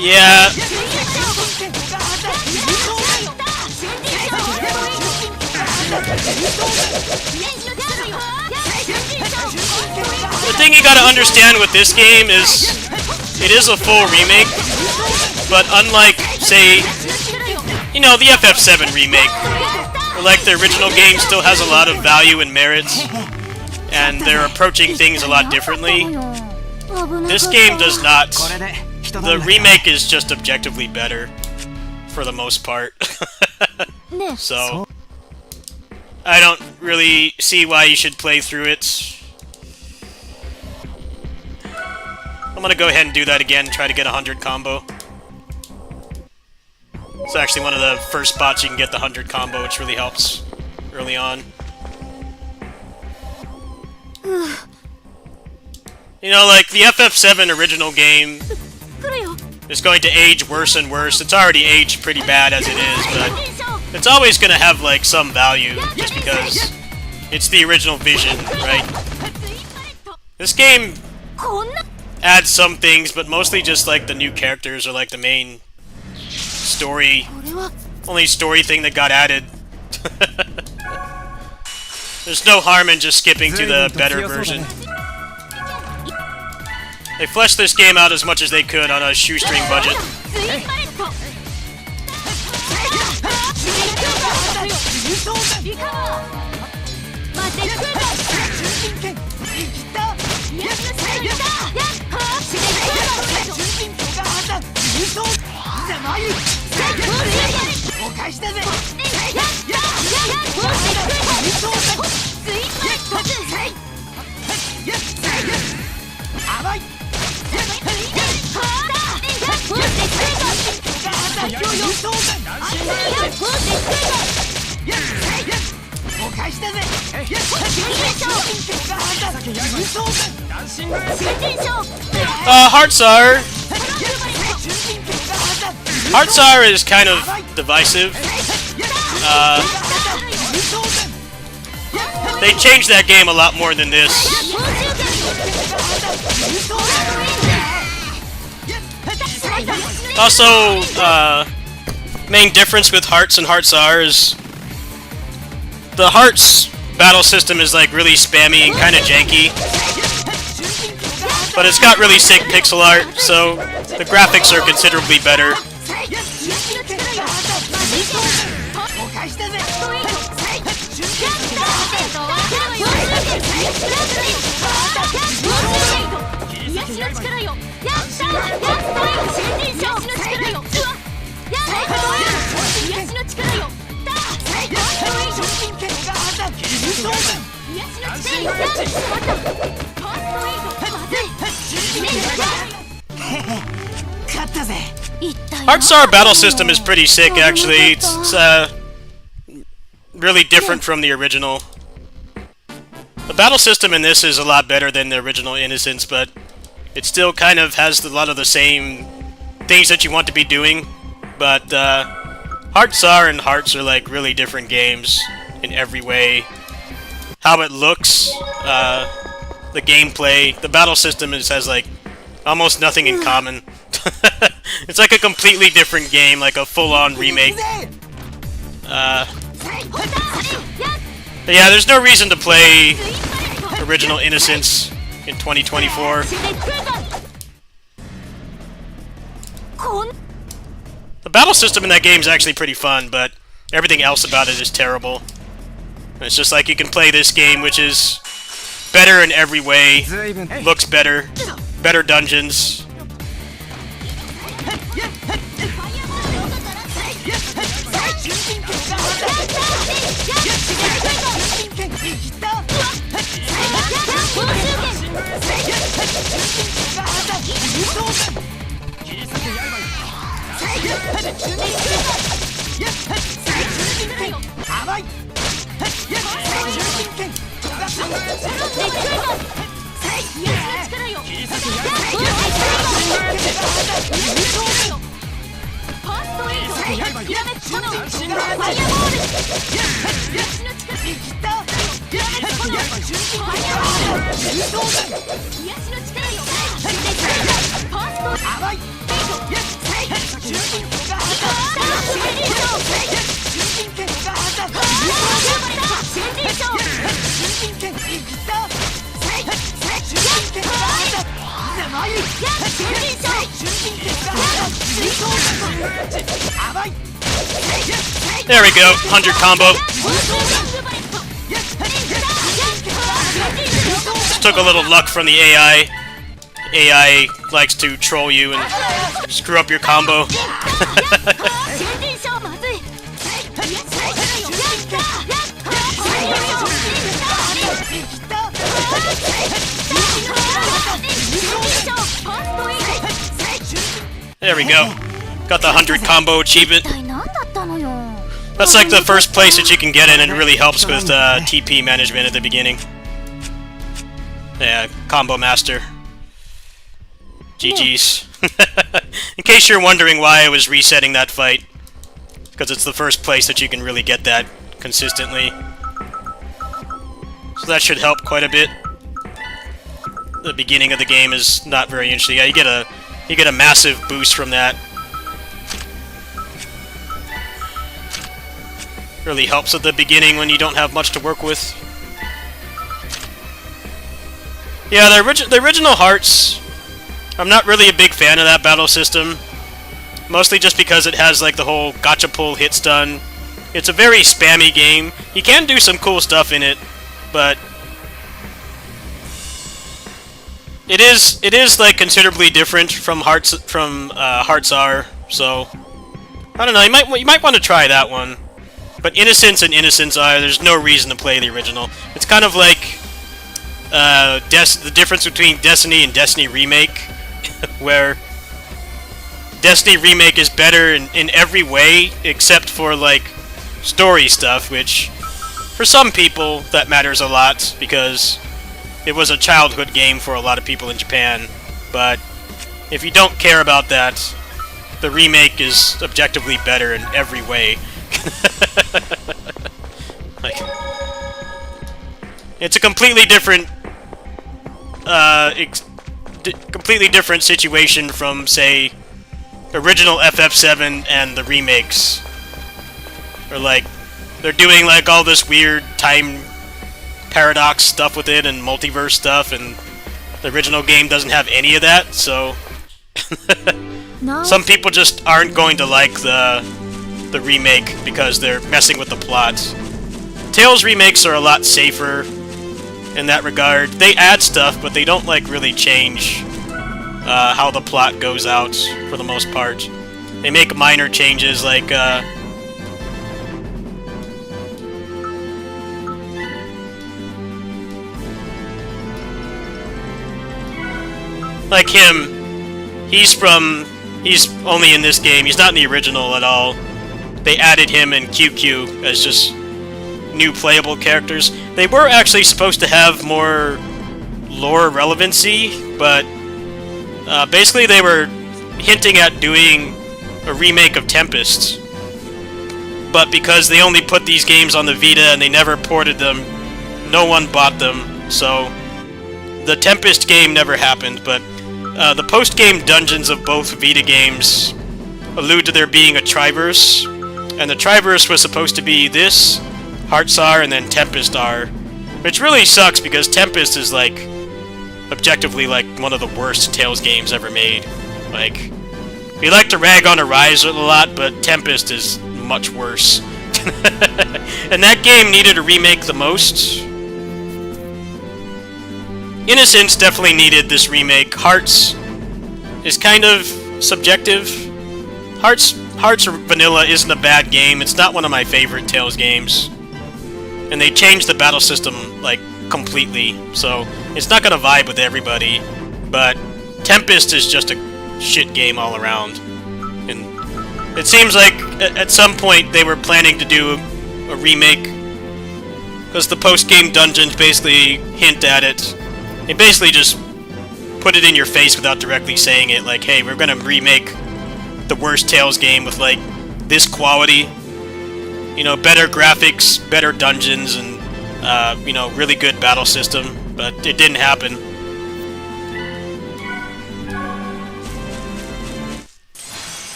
Yeah. The thing you gotta understand with this game is it is a full remake, but unlike, say, you know, the FF7 remake, But like the original game still has a lot of value and merits, and they're approaching things a lot differently. This game does not. The remake is just objectively better, for the most part. So, I don't really see why you should play through it. I'm gonna go ahead and do that again, try to get a 100 combo. It's actually one of the first spots you can get the 100 combo, which really helps early on. You know, like, the FF7 original game is going to age worse and worse. It's already aged pretty bad as it is, but it's always going to have, like, some value, just because it's the original vision, right? This game adds some things, but mostly just, like, the new characters are, like, the main only story thing that got added. There's no harm in just skipping to the better version. They fleshed this game out as much as they could on a shoestring budget. Hearts R is kind of divisive. They changed that game a lot more than this. Also, main difference with Hearts and Hearts R is the Hearts battle system is like really spammy and kind of janky, but it's got really sick pixel art, so the graphics are considerably better. Hearts R battle system is pretty sick, actually. It's really different from the original. The battle system in this is a lot better than the original Innocence, but it still kind of has a lot of the same things that you want to be doing. But Hearts R and Hearts are like really different games in every way. How it looks, the gameplay, the battle system has like almost nothing in common. It's like a completely different game, like a full-on remake. But yeah, there's no reason to play original Innocence in 2024. The battle system in that game is actually pretty fun, but everything else about it is terrible. And it's just like you can play this game, which is better in every way, looks better, better dungeons. There we go, 100 combo. Just took a little luck from the AI. AI likes to troll you and screw up your combo. There we go. Got the 100 combo achievement. That's like the first place that you can get in, and it really helps with TP management at the beginning. Yeah, combo master. GG's. In case you're wondering why I was resetting that fight, because it's the first place that you can really get that consistently. So that should help quite a bit. The beginning of the game is not very interesting. Yeah, you get a massive boost from that. Really helps at the beginning when you don't have much to work with. Yeah, the original Hearts, I'm not really a big fan of that battle system. Mostly just because it has like the whole gotcha pull hit stun. It's a very spammy game. You can do some cool stuff in it, but it is like considerably different from Hearts R. So I don't know. You might want to try that one. But Innocence and Innocence R, there's no reason to play the original. It's kind of like the difference between Destiny and Destiny Remake, where Destiny Remake is better in every way except for like story stuff, which for some people that matters a lot because it was a childhood game for a lot of people in Japan. But if you don't care about that, the remake is objectively better in every way. Like, it's a completely different situation from, say, original FF7 and the remakes. Or like, they're doing like all this weird time paradox stuff with it and multiverse stuff, and the original game doesn't have any of that, so some people just aren't going to like the remake because they're messing with the plot. Tales remakes are a lot safer in that regard. They add stuff, but they don't like really change how the plot goes out for the most part. They make minor changes like him. He's only in this game. He's not in the original at all. They added him and QQ as just new playable characters. They were actually supposed to have more lore relevancy, but basically they were hinting at doing a remake of Tempest. But because they only put these games on the Vita and they never ported them, no one bought them, so the Tempest game never happened. But the post-game dungeons of both Vita games allude to there being a Triverse, and the Triverse was supposed to be this, Hearts R, and then Tempest R, which really sucks because Tempest is like objectively like one of the worst Tales games ever made. Like, we like to rag on Arise a lot, but Tempest is much worse. And that game needed a remake the most. Innocence definitely needed this remake. Hearts is kind of subjective. Hearts Vanilla isn't a bad game. It's not one of my favorite Tales games. And they changed the battle system, like, completely. So, it's not gonna vibe with everybody. But Tempest is just a shit game all around. And it seems like at some point they were planning to do a remake. Because the post-game dungeons basically hint at it. They basically just put it in your face without directly saying it. Like, hey, we're gonna remake the worst Tales game with, like, this quality. You know, better graphics, better dungeons, and, you know, really good battle system. But it didn't happen.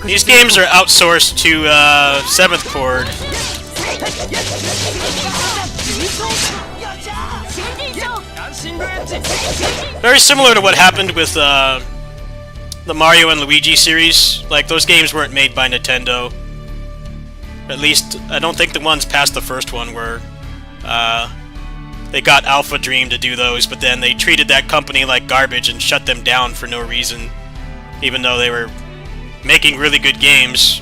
These games are outsourced to, 7th Chord. Very similar to what happened with, the Mario and Luigi series. Like, those games weren't made by Nintendo. At least, I don't think the ones past the first one were. They got Alpha Dream to do those, but then they treated that company like garbage and shut them down for no reason, even though they were making really good games.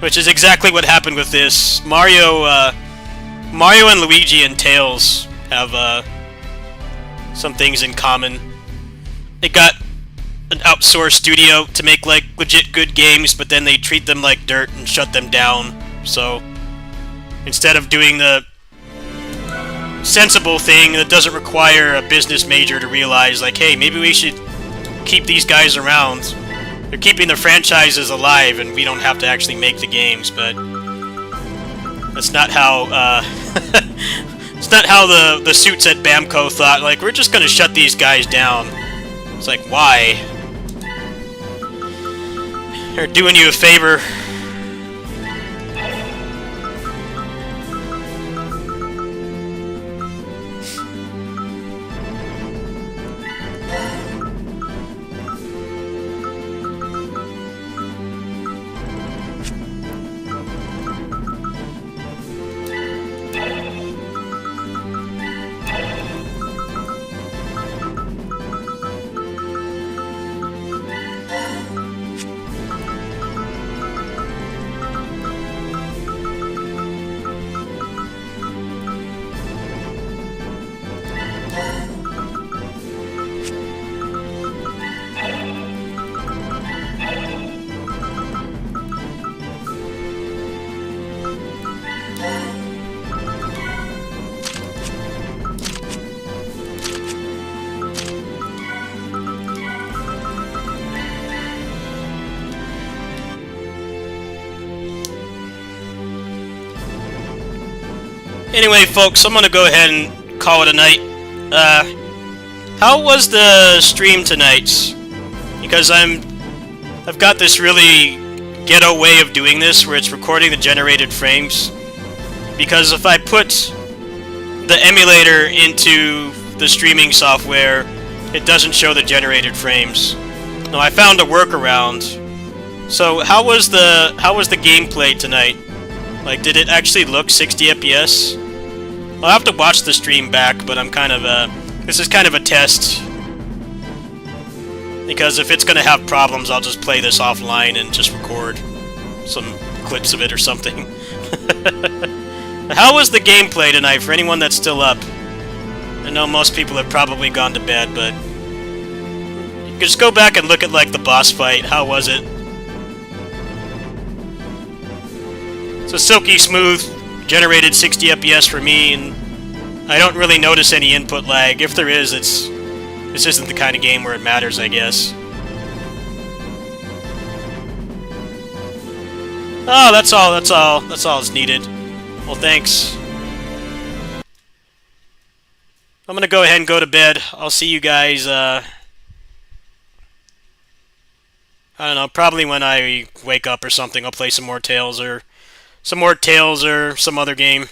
Which is exactly what happened with this. Mario and Luigi and Tails have some things in common. They got an outsourced studio to make like legit good games, but then they treat them like dirt and shut them down. So instead of doing the sensible thing that doesn't require a business major to realize, like, hey, maybe we should keep these guys around. They're keeping the franchises alive, and we don't have to actually make the games. But that's not how it's not how the suits at Bamco thought. Like, we're just gonna shut these guys down. It's like, why? They're doing you a favor. Anyway, folks, I'm gonna go ahead and call it a night. How was the stream tonight? Because I've got this really ghetto way of doing this, where it's recording the generated frames. Because if I put the emulator into the streaming software, it doesn't show the generated frames. Now, I found a workaround. So, how was the gameplay tonight? Like, did it actually look 60 FPS? I'll have to watch the stream back, but I'm kind of this is kind of a test. Because if it's gonna have problems, I'll just play this offline and just record some clips of it or something. How was the gameplay tonight for anyone that's still up? I know most people have probably gone to bed, but you can just go back and look at like the boss fight. How was it? So silky smooth, generated 60 FPS for me, and I don't really notice any input lag. If there is, this isn't the kind of game where it matters, I guess. Oh, that's all that's needed. Well, thanks. I'm gonna go ahead and go to bed. I'll see you guys, I don't know, probably when I wake up or something. I'll play some more Tales or some other game.